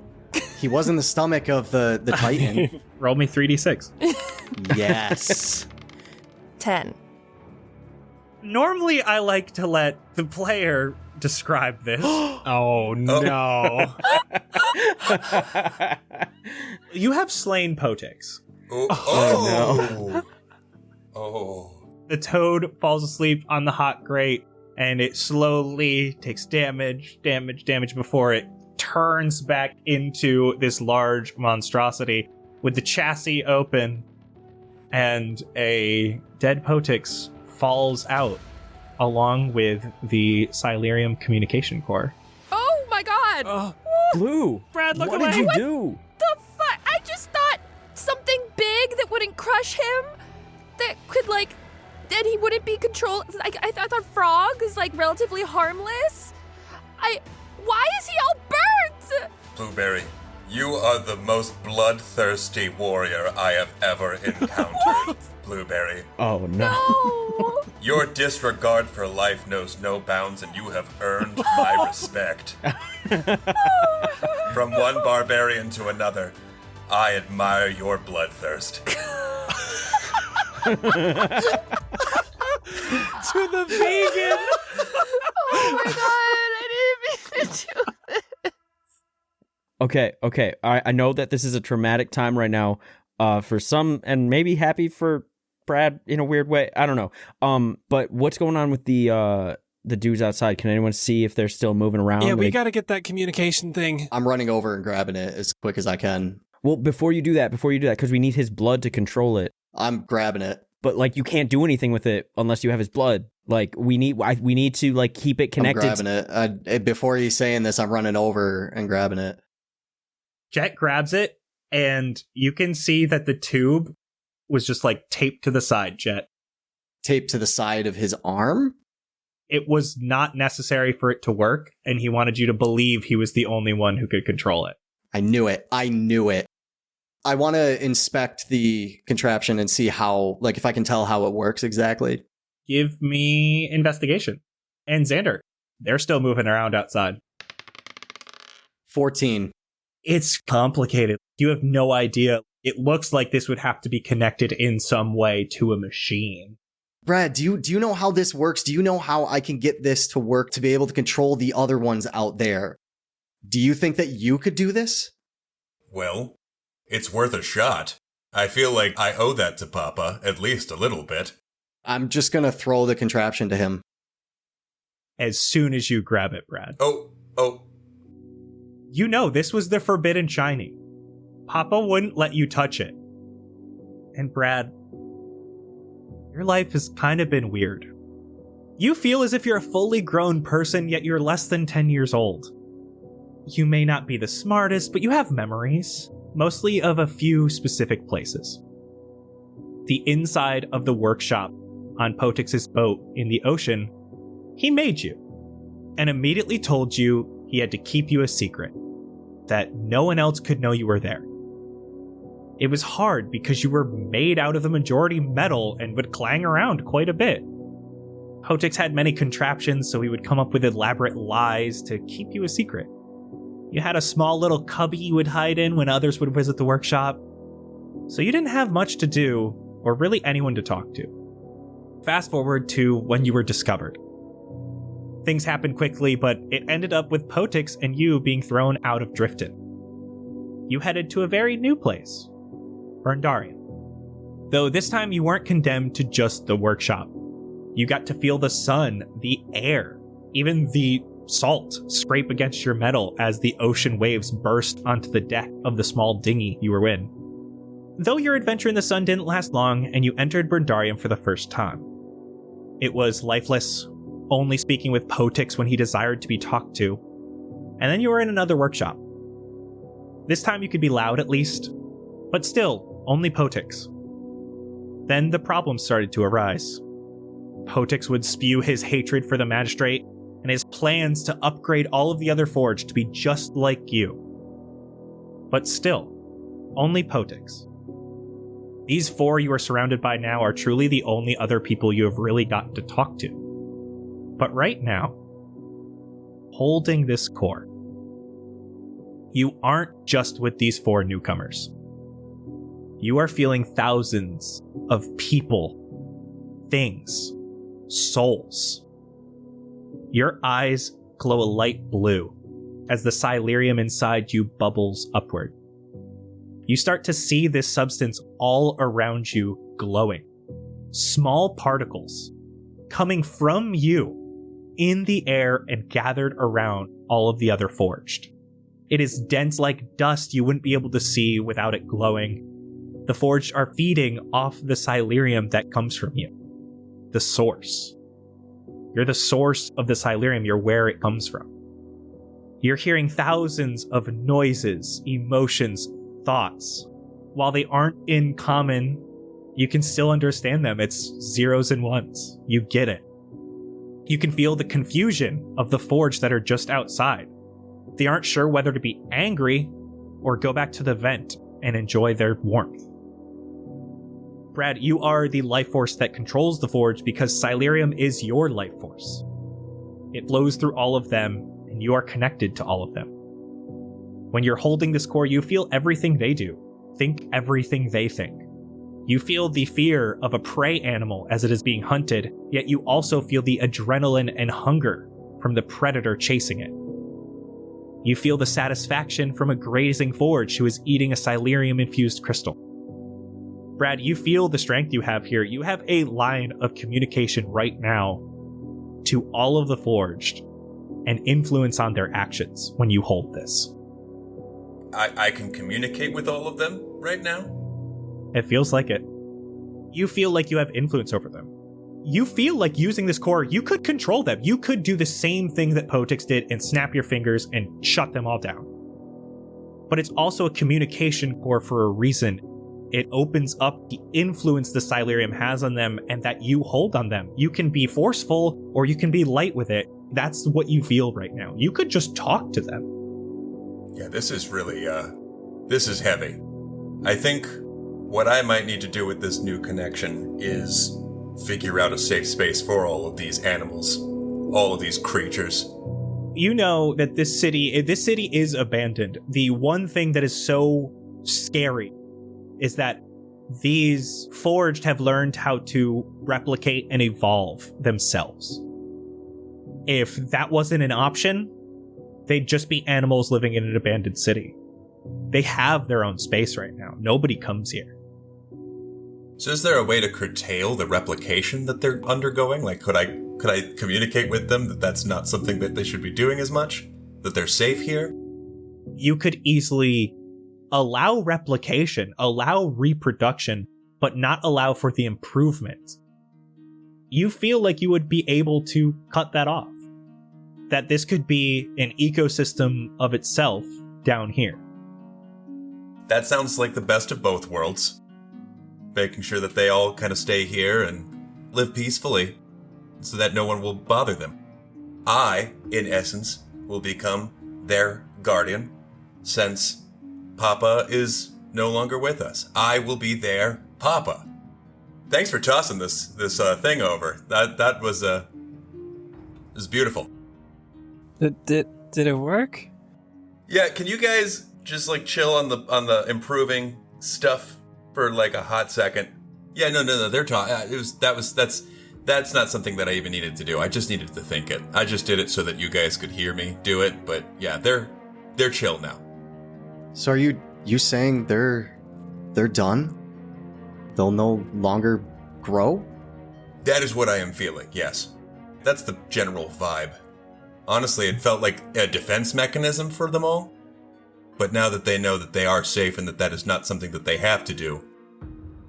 He was in the stomach of the Titan. Roll me 3d6. Yes. 10. Normally, I like to let the player describe this. oh no. You have slain Poetix. Oh, Oh, Oh. The toad falls asleep on the hot grate, and it slowly takes damage before it turns back into this large monstrosity with the chassis open, and a dead Poetix falls out along with the Silurium communication core. Oh my god! Oh, Blue. Brad, look what away. did you do? The fuck? I just thought something big that wouldn't crush him, that could, like, that he wouldn't be controlled. I thought frog is, like, relatively harmless. Why is he all burnt? Blueberry, you are the most bloodthirsty warrior I have ever encountered. Blueberry, Oh, no. Oh. your disregard for life knows no bounds, and you have earned my respect. From one barbarian to another, I admire your bloodthirst. to the vegan. Oh my god, I didn't mean to do this. Okay. I know that this is a traumatic time right now for some, and maybe happy for Brad in a weird way. I don't know. But what's going on with the the dudes outside. Can anyone see if they're still moving around? Yeah, we got to get that communication thing. I'm running over and grabbing it as quick as I can. Well, before you do that, because we need his blood to control it. I'm grabbing it. But like, you can't do anything with it unless you have his blood. Like, we need to like keep it connected. I'm grabbing it. Before he's saying this, I'm running over and grabbing it. Jett grabs it, and you can see that the tube was just like taped to the side, Jett. Taped to the side of his arm? It was not necessary for it to work, and he wanted you to believe he was the only one who could control it. I knew it. I want to inspect the contraption and see how, like, if I can tell how it works exactly. Give me investigation. And Xander, they're still moving around outside. 14. It's complicated. You have no idea. It looks like this would have to be connected in some way to a machine. Brad, do you know how this works? Do you know how I can get this to work to be able to control the other ones out there? Do you think that you could do this? Well, it's worth a shot. I feel like I owe that to Papa, at least a little bit. I'm just going to throw the contraption to him. As soon as you grab it, Brad. Oh. You know, this was the forbidden shiny. Papa wouldn't let you touch it. And Brad, your life has kind of been weird. You feel as if you're a fully grown person, yet you're less than 10 years old. You may not be the smartest, but you have memories, mostly of a few specific places. The inside of the workshop on Poetix's boat in the ocean, he made you, and immediately told you he had to keep you a secret, that no one else could know you were there. It was hard because you were made out of the majority metal and would clang around quite a bit. Poetix had many contraptions, so he would come up with elaborate lies to keep you a secret. You had a small little cubby you would hide in when others would visit the workshop, so you didn't have much to do, or really anyone to talk to. Fast forward to when you were discovered. Things happened quickly, but it ended up with Poetix and you being thrown out of Drifton. You headed to a very new place, B.R.A.D.I.C.A.L. Though this time you weren't condemned to just the workshop. You got to feel the sun, the air, even the salt scrape against your metal as the ocean waves burst onto the deck of the small dinghy you were in. Though your adventure in the sun didn't last long, and you entered B.R.A.D.I.C.A.L for the first time. It was lifeless, only speaking with Poetix when he desired to be talked to, and then you were in another workshop. This time you could be loud at least, but still, only Poetix. Then the problems started to arise. Poetix would spew his hatred for the magistrate and his plans to upgrade all of the other Forge to be just like you. But still, only Poetix. These 4 you are surrounded by now are truly the only other people you have really gotten to talk to. But right now, holding this core, you aren't just with these 4 newcomers. You are feeling thousands of people, things, souls. Your eyes glow a light blue as the silurium inside you bubbles upward. You start to see this substance all around you glowing. Small particles coming from you in the air and gathered around all of the other forged. It is dense like dust you wouldn't be able to see without it glowing. The forged are feeding off the silurium that comes from you. The source. You're the source of the silurium. You're where it comes from. You're hearing thousands of noises, emotions, thoughts. While they aren't in common, you can still understand them. It's zeros and ones. You get it. You can feel the confusion of the forge that are just outside. They aren't sure whether to be angry or go back to the vent and enjoy their warmth. Brad, you are the life force that controls the forge because Silurium is your life force. It flows through all of them, and you are connected to all of them. When you're holding this core, you feel everything they do. Think everything they think. You feel the fear of a prey animal as it is being hunted, yet you also feel the adrenaline and hunger from the predator chasing it. You feel the satisfaction from a grazing forge who is eating a Silurium-infused crystal. Brad, you feel the strength you have here. You have a line of communication right now to all of the Forged and influence on their actions when you hold this. I can communicate with all of them right now? It feels like it. You feel like you have influence over them. You feel like using this core, you could control them. You could do the same thing that Poetix did and snap your fingers and shut them all down. But it's also a communication core for a reason. It opens up the influence the Silurium has on them and that you hold on them. You can be forceful or you can be light with it. That's what you feel right now. You could just talk to them. Yeah, this is really, this is heavy. I think what I might need to do with this new connection is figure out a safe space for all of these animals, all of these creatures. You know that this city is abandoned. The one thing that is so scary is that these Forged have learned how to replicate and evolve themselves. If that wasn't an option, they'd just be animals living in an abandoned city. They have their own space right now. Nobody comes here. So is there a way to curtail the replication that they're undergoing? Like, could I communicate with them that that's not something that they should be doing as much? That they're safe here? You could easily allow replication, allow reproduction, but not allow for the improvement. You feel like you would be able to cut that off. That this could be an ecosystem of itself down here. That sounds like the best of both worlds. Making sure that they all kind of stay here and live peacefully so that no one will bother them. I, in essence, will become their guardian since Papa is no longer with us. I will be their Papa. Thanks for tossing this thing over. That was beautiful. Did it work? Yeah, can you guys just like chill on the improving stuff for like a hot second? Yeah, no. They're talking. That's not something that I even needed to do. I just needed to think it. I just did it so that you guys could hear me do it. But yeah, they're chill now. So are you saying they're done? They'll no longer grow? That is what I am feeling. Yes, that's the general vibe. Honestly, it felt like a defense mechanism for them all. But now that they know that they are safe and that is not something that they have to do,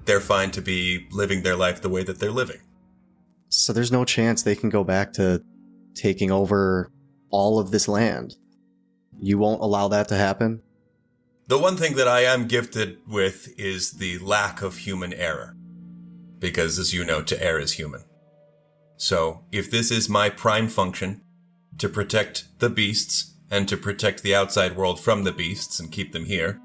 they're fine to be living their life the way that they're living. So there's no chance they can go back to taking over all of this land? You won't allow that to happen? The one thing that I am gifted with is the lack of human error. Because, as you know, to err is human. So, if this is my prime function, to protect the beasts and to protect the outside world from the beasts and keep them here,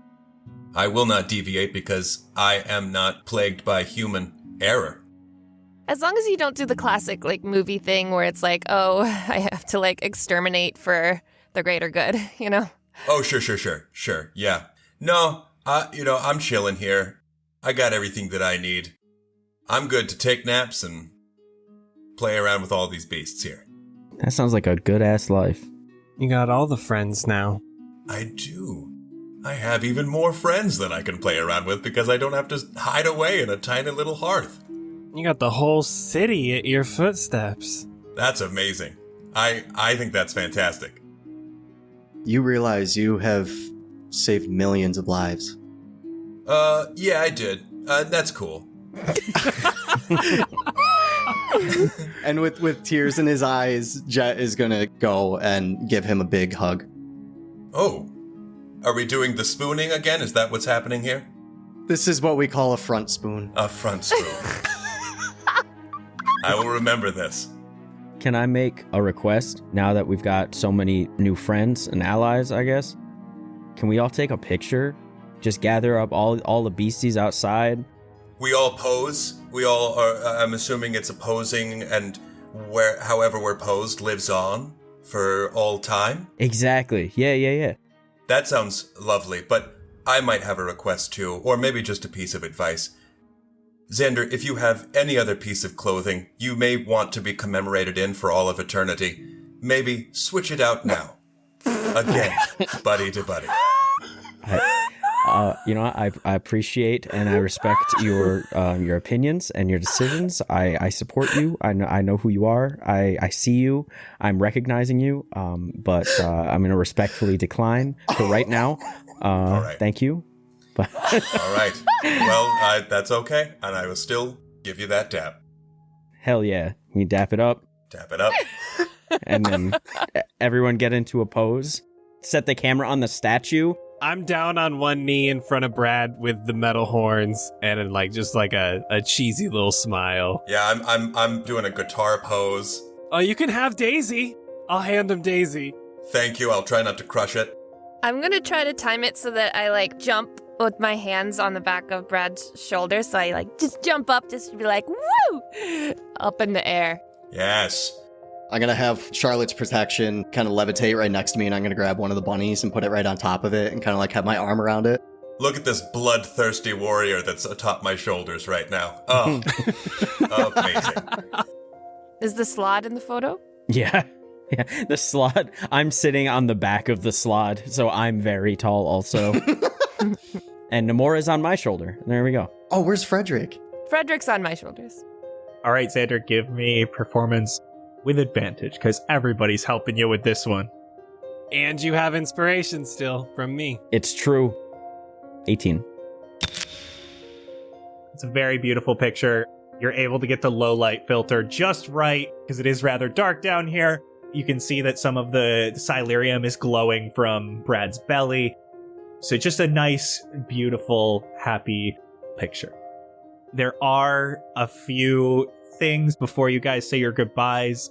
I will not deviate because I am not plagued by human error. As long as you don't do the classic like movie thing where it's like, oh, I have to like exterminate for the greater good, you know? Oh, sure, yeah. No, I'm chilling here. I got everything that I need. I'm good to take naps and play around with all these beasts here. That sounds like a good-ass life. You got all the friends now. I do. I have even more friends that I can play around with because I don't have to hide away in a tiny little hearth. You got the whole city at your footsteps. That's amazing. I think that's fantastic. You realize you have saved millions of lives. Yeah, I did. That's cool. And with tears in his eyes, Jett is gonna go and give him a big hug. Oh, are we doing the spooning again? Is that what's happening here? This is what we call a front spoon. A front spoon. I will remember this. Can I make a request now that we've got so many new friends and allies, I guess? Can we all take a picture? Just gather up all the beasties outside? We all pose. We all are, I'm assuming it's a posing, and however we're posed lives on for all time? Exactly. Yeah. That sounds lovely, but I might have a request too, or maybe just a piece of advice. Xander, if you have any other piece of clothing you may want to be commemorated in for all of eternity, maybe switch it out now. Again, buddy to buddy. I appreciate and I respect your opinions and your decisions. I support you. I know who you are. I see you. I'm recognizing you. But I'm going to respectfully decline for right now. All right. Thank you. But All right. Well, that's okay, and I will still give you that dap. hell yeah, you dap it up, Dap it up. and then everyone get into a pose. Set the camera on the statue. I'm down on one knee in front of Brad with the metal horns and just a cheesy little smile. Yeah, I'm doing a guitar pose. Oh, you can have Daisy. I'll hand him Daisy. Thank you. I'll try not to crush it. I'm gonna try to time it so that I jump with my hands on the back of Brad's shoulder. So I just jump up, just to be like, woo! Up in the air. Yes. I'm going to have Charlotte's protection kind of levitate right next to me, and I'm going to grab one of the bunnies and put it right on top of it and kind of have my arm around it. Look at this bloodthirsty warrior that's atop my shoulders right now. Oh, amazing. Is the slot in the photo? Yeah. Yeah, the slot. I'm sitting on the back of the slot, so I'm very tall also. And Nomura's on my shoulder. There we go. Oh, where's Frederick? Frederick's on my shoulders. All right, Xander, give me performance with advantage, because everybody's helping you with this one. And you have inspiration still from me. It's true. 18. It's a very beautiful picture. You're able to get the low light filter just right, because it is rather dark down here. You can see that some of the silurium is glowing from Brad's belly. So just a nice, beautiful, happy picture. There are a few things before you guys say your goodbyes.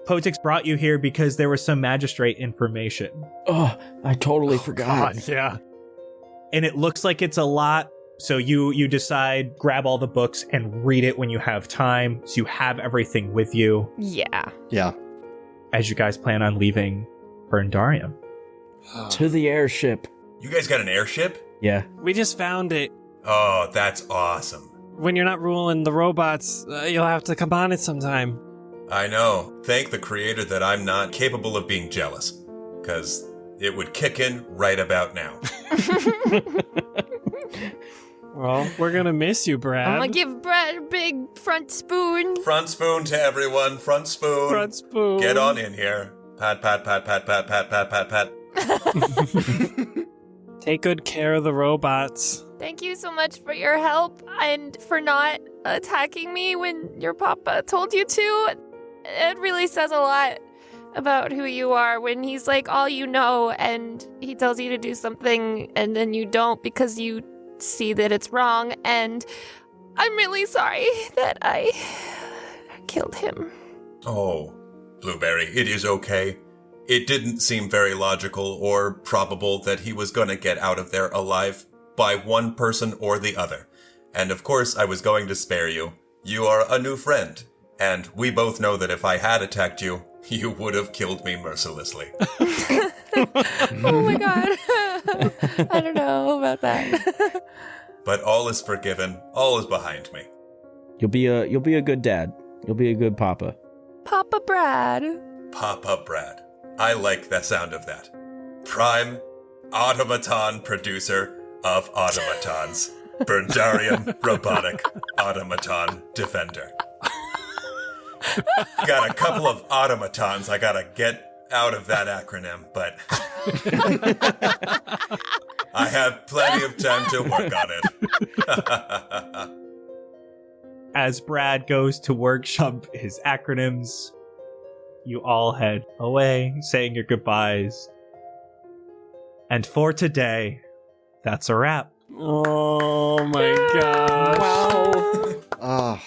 Poetix brought you here because there was some magistrate information. Oh, I totally forgot. God, yeah. And it looks like it's a lot. So you decide, grab all the books and read it when you have time. So you have everything with you. Yeah. Yeah. As you guys plan on leaving Burndarium. To the airship. You guys got an airship? Yeah. We just found it. Oh, that's awesome. When you're not ruling the robots, you'll have to come on it sometime. I know. Thank the creator that I'm not capable of being jealous. Because it would kick in right about now. Well, we're gonna miss you, Brad. I'm gonna give Brad a big front spoon. Front spoon to everyone. Front spoon. Front spoon. Get on in here. Pat, pat, pat, pat, pat, pat, pat, pat, pat. Take good care of the robots. Thank you so much for your help and for not attacking me when your papa told you to. It really says a lot about who you are when he's all you know, and he tells you to do something and then you don't because you see that it's wrong. And I'm really sorry that I killed him. Oh, Blueberry, it is okay. It didn't seem very logical or probable that he was going to get out of there alive by one person or the other. And of course, I was going to spare you. You are a new friend, and we both know that if I had attacked you, you would have killed me mercilessly. Oh my god. I don't know about that. But all is forgiven. All is behind me. You'll be a good dad. You'll be a good papa. Papa Brad. Papa Brad. I like the sound of that. Prime automaton producer of automatons. Burndarium Robotic Automaton Defender. Got a couple of automatons I gotta get out of that acronym, but I have plenty of time to work on it. As Brad goes to workshop his acronyms, you all head away, saying your goodbyes. And for today, that's a wrap. Oh my gosh. Oh.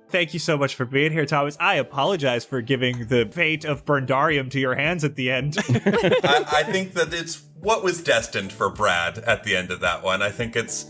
Thank you so much for being here, Thomas. I apologize for giving the fate of Burndarium to your hands at the end. I think that it's what was destined for Brad at the end of that one. I think it's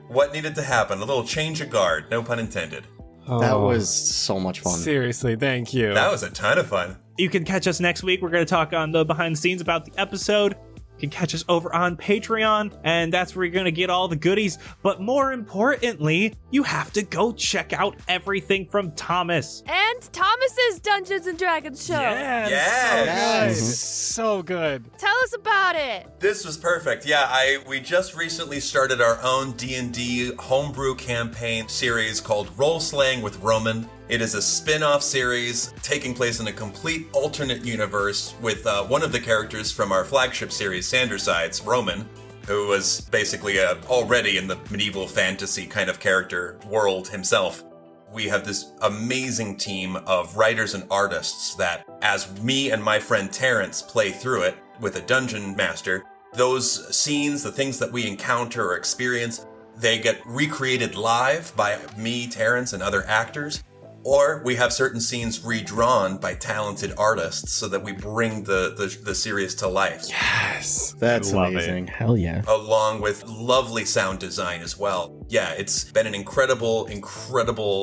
what needed to happen. A little change of guard, no pun intended. That was so much fun. Seriously, thank you. That was a ton of fun. You can catch us next week. We're going to talk on the behind the scenes about the episode. You can catch us over on Patreon, and that's where you're going to get all the goodies. But more importantly, you have to go check out everything from Thomas. And Thomas's Dungeons and Dragons show. Yeah, Yes. so good. Tell us about it. This was perfect. Yeah, we just recently started our own D&D homebrew campaign series called Role Slaying with Roman. It is a spin-off series taking place in a complete alternate universe with one of the characters from our flagship series, Sandersides, Roman, who was basically already in the medieval fantasy kind of character world himself. We have this amazing team of writers and artists that, as me and my friend Terrence play through it with a dungeon master, those scenes, the things that we encounter or experience, they get recreated live by me, Terrence, and other actors. Or we have certain scenes redrawn by talented artists so that we bring the series to life. Yes. That's Love amazing. Hell yeah. Along with lovely sound design as well. Yeah, it's been an incredible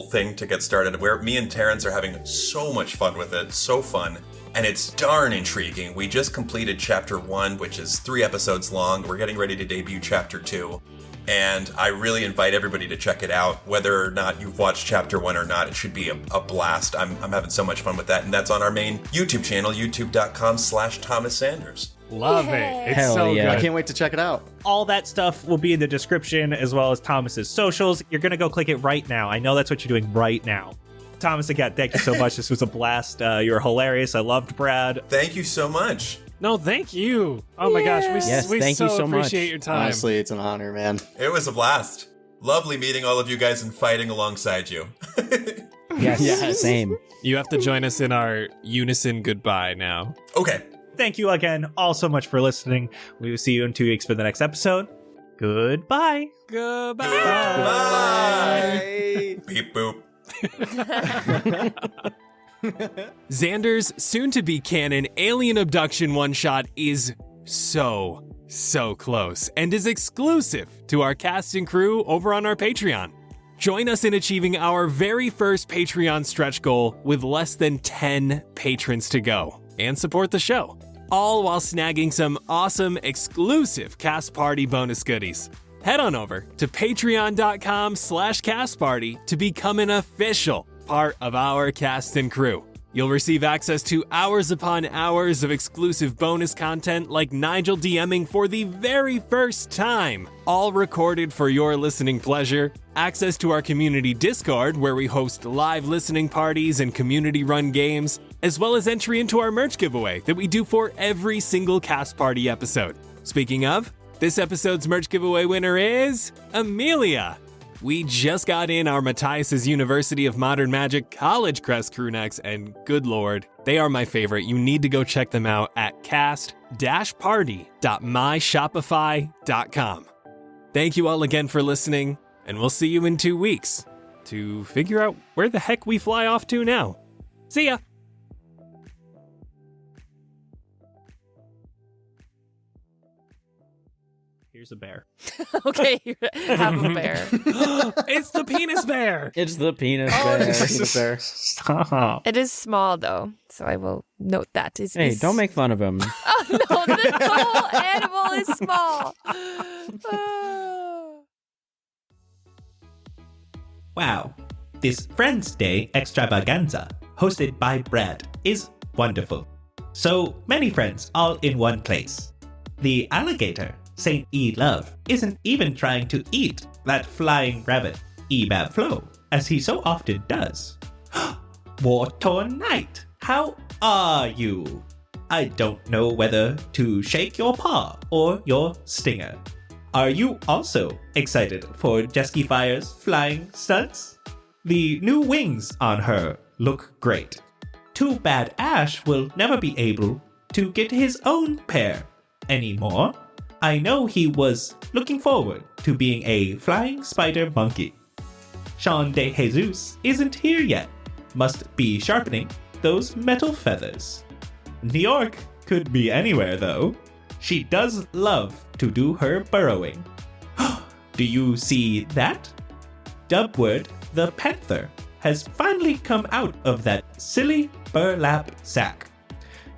thing to get started. Where me and Terrence are having so much fun with it. So fun. And it's darn intriguing. We just completed chapter 1, which is 3 episodes long. We're getting ready to debut chapter 2. And I really invite everybody to check it out. Whether or not you've watched chapter 1 or not, it should be a blast. I'm having so much fun with that. And that's on our main YouTube channel, youtube.com/Thomas Sanders. Love Yay. it. It's Hell so yeah. I good. can't wait to check it out. All that stuff will be in the description, as well as Thomas's socials. You're going to go click it right now. I know that's what you're doing right now. Thomas, again, thank you so much. This was a blast. You were hilarious. I loved Brad. Thank you so much. No, thank you. Oh my gosh, Yes, we thank you so much. appreciate your time. Honestly, it's an honor, man. It was a blast. Lovely meeting all of you guys and fighting alongside you. Yes, same. You have to join us in our unison goodbye now. Okay. Thank you again all so much for listening. We will see you in 2 weeks for the next episode. Goodbye. Goodbye. Bye. Beep boop. Xander's soon-to-be canon alien abduction one-shot is so close and is exclusive to our cast and crew over on our Patreon. Join us in achieving our very first Patreon stretch goal with less than 10 patrons to go and support the show, all while snagging some awesome exclusive Cast Party bonus goodies. Head on over to patreon.com/castparty to become an official part of our cast and crew. You'll receive access to hours upon hours of exclusive bonus content like Nigel DMing for the very first time, all recorded for your listening pleasure, access to our community Discord where we host live listening parties and community-run games, as well as entry into our merch giveaway that we do for every single Cast Party episode. Speaking of, this episode's merch giveaway winner is Amelia. We just got in our Matthias's University of Modern Magic College Crest crewnecks, and good lord, they are my favorite. You need to go check them out at cast-party.myshopify.com. Thank you all again for listening, and we'll see you in 2 weeks to figure out where the heck we fly off to now. See ya! Here's a bear. Okay, have a bear. It's the penis bear. It's the penis Oh, bear. it's a bear. Stop. It is small, though, so I will note that. Hey, don't make fun of him. Oh, no, the whole animal is small. Wow. This Friends Day extravaganza, hosted by Brad, is wonderful. So many friends all in one place. The alligator, St. E. Love, isn't even trying to eat that flying rabbit, E. Flo, as he so often does. War-torn Knight, how are you? I don't know whether to shake your paw or your stinger. Are you also excited for Jesky Fire's flying stunts? The new wings on her look great. Too bad Ash will never be able to get his own pair anymore. I know he was looking forward to being a flying spider monkey. Sean De Jesus isn't here yet. Must be sharpening those metal feathers. New York could be anywhere though. She does love to do her burrowing. Do you see that? Dubwood the panther has finally come out of that silly burlap sack.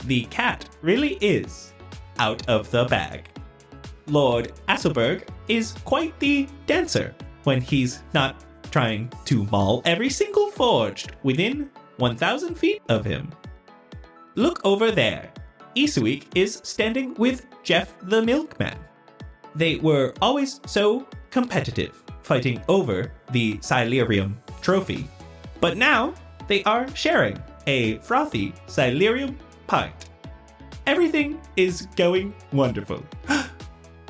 The cat really is out of the bag. Lord Asselberg is quite the dancer when he's not trying to maul every single forged within 1,000 feet of him. Look over there. Isuik is standing with Jeff the Milkman. They were always so competitive, fighting over the Silurium trophy. But now they are sharing a frothy Silurium pint. Everything is going wonderful.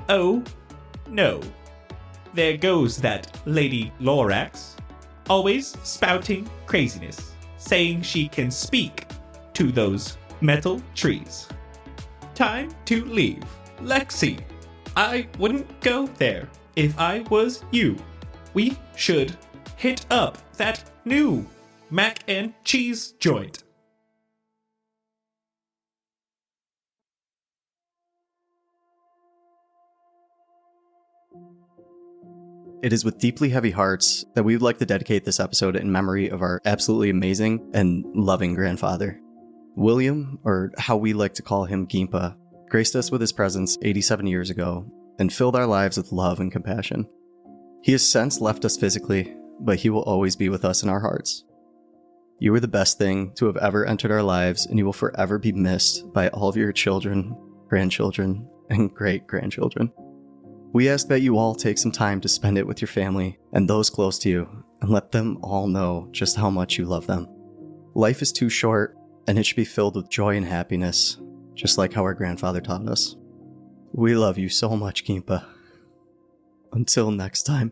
Oh, no. There goes that Lady Lorax, always spouting craziness, saying she can speak to those metal trees. Time to leave. Lexi, I wouldn't go there if I was you. We should hit up that new mac and cheese joint. It is with deeply heavy hearts that we would like to dedicate this episode in memory of our absolutely amazing and loving grandfather. William, or how we like to call him Gimpa, graced us with his presence 87 years ago and filled our lives with love and compassion. He has since left us physically, but he will always be with us in our hearts. You were the best thing to have ever entered our lives, and you will forever be missed by all of your children, grandchildren, and great-grandchildren. We ask that you all take some time to spend it with your family and those close to you, and let them all know just how much you love them. Life is too short, and it should be filled with joy and happiness, just like how our grandfather taught us. We love you so much, Gimpa. Until next time.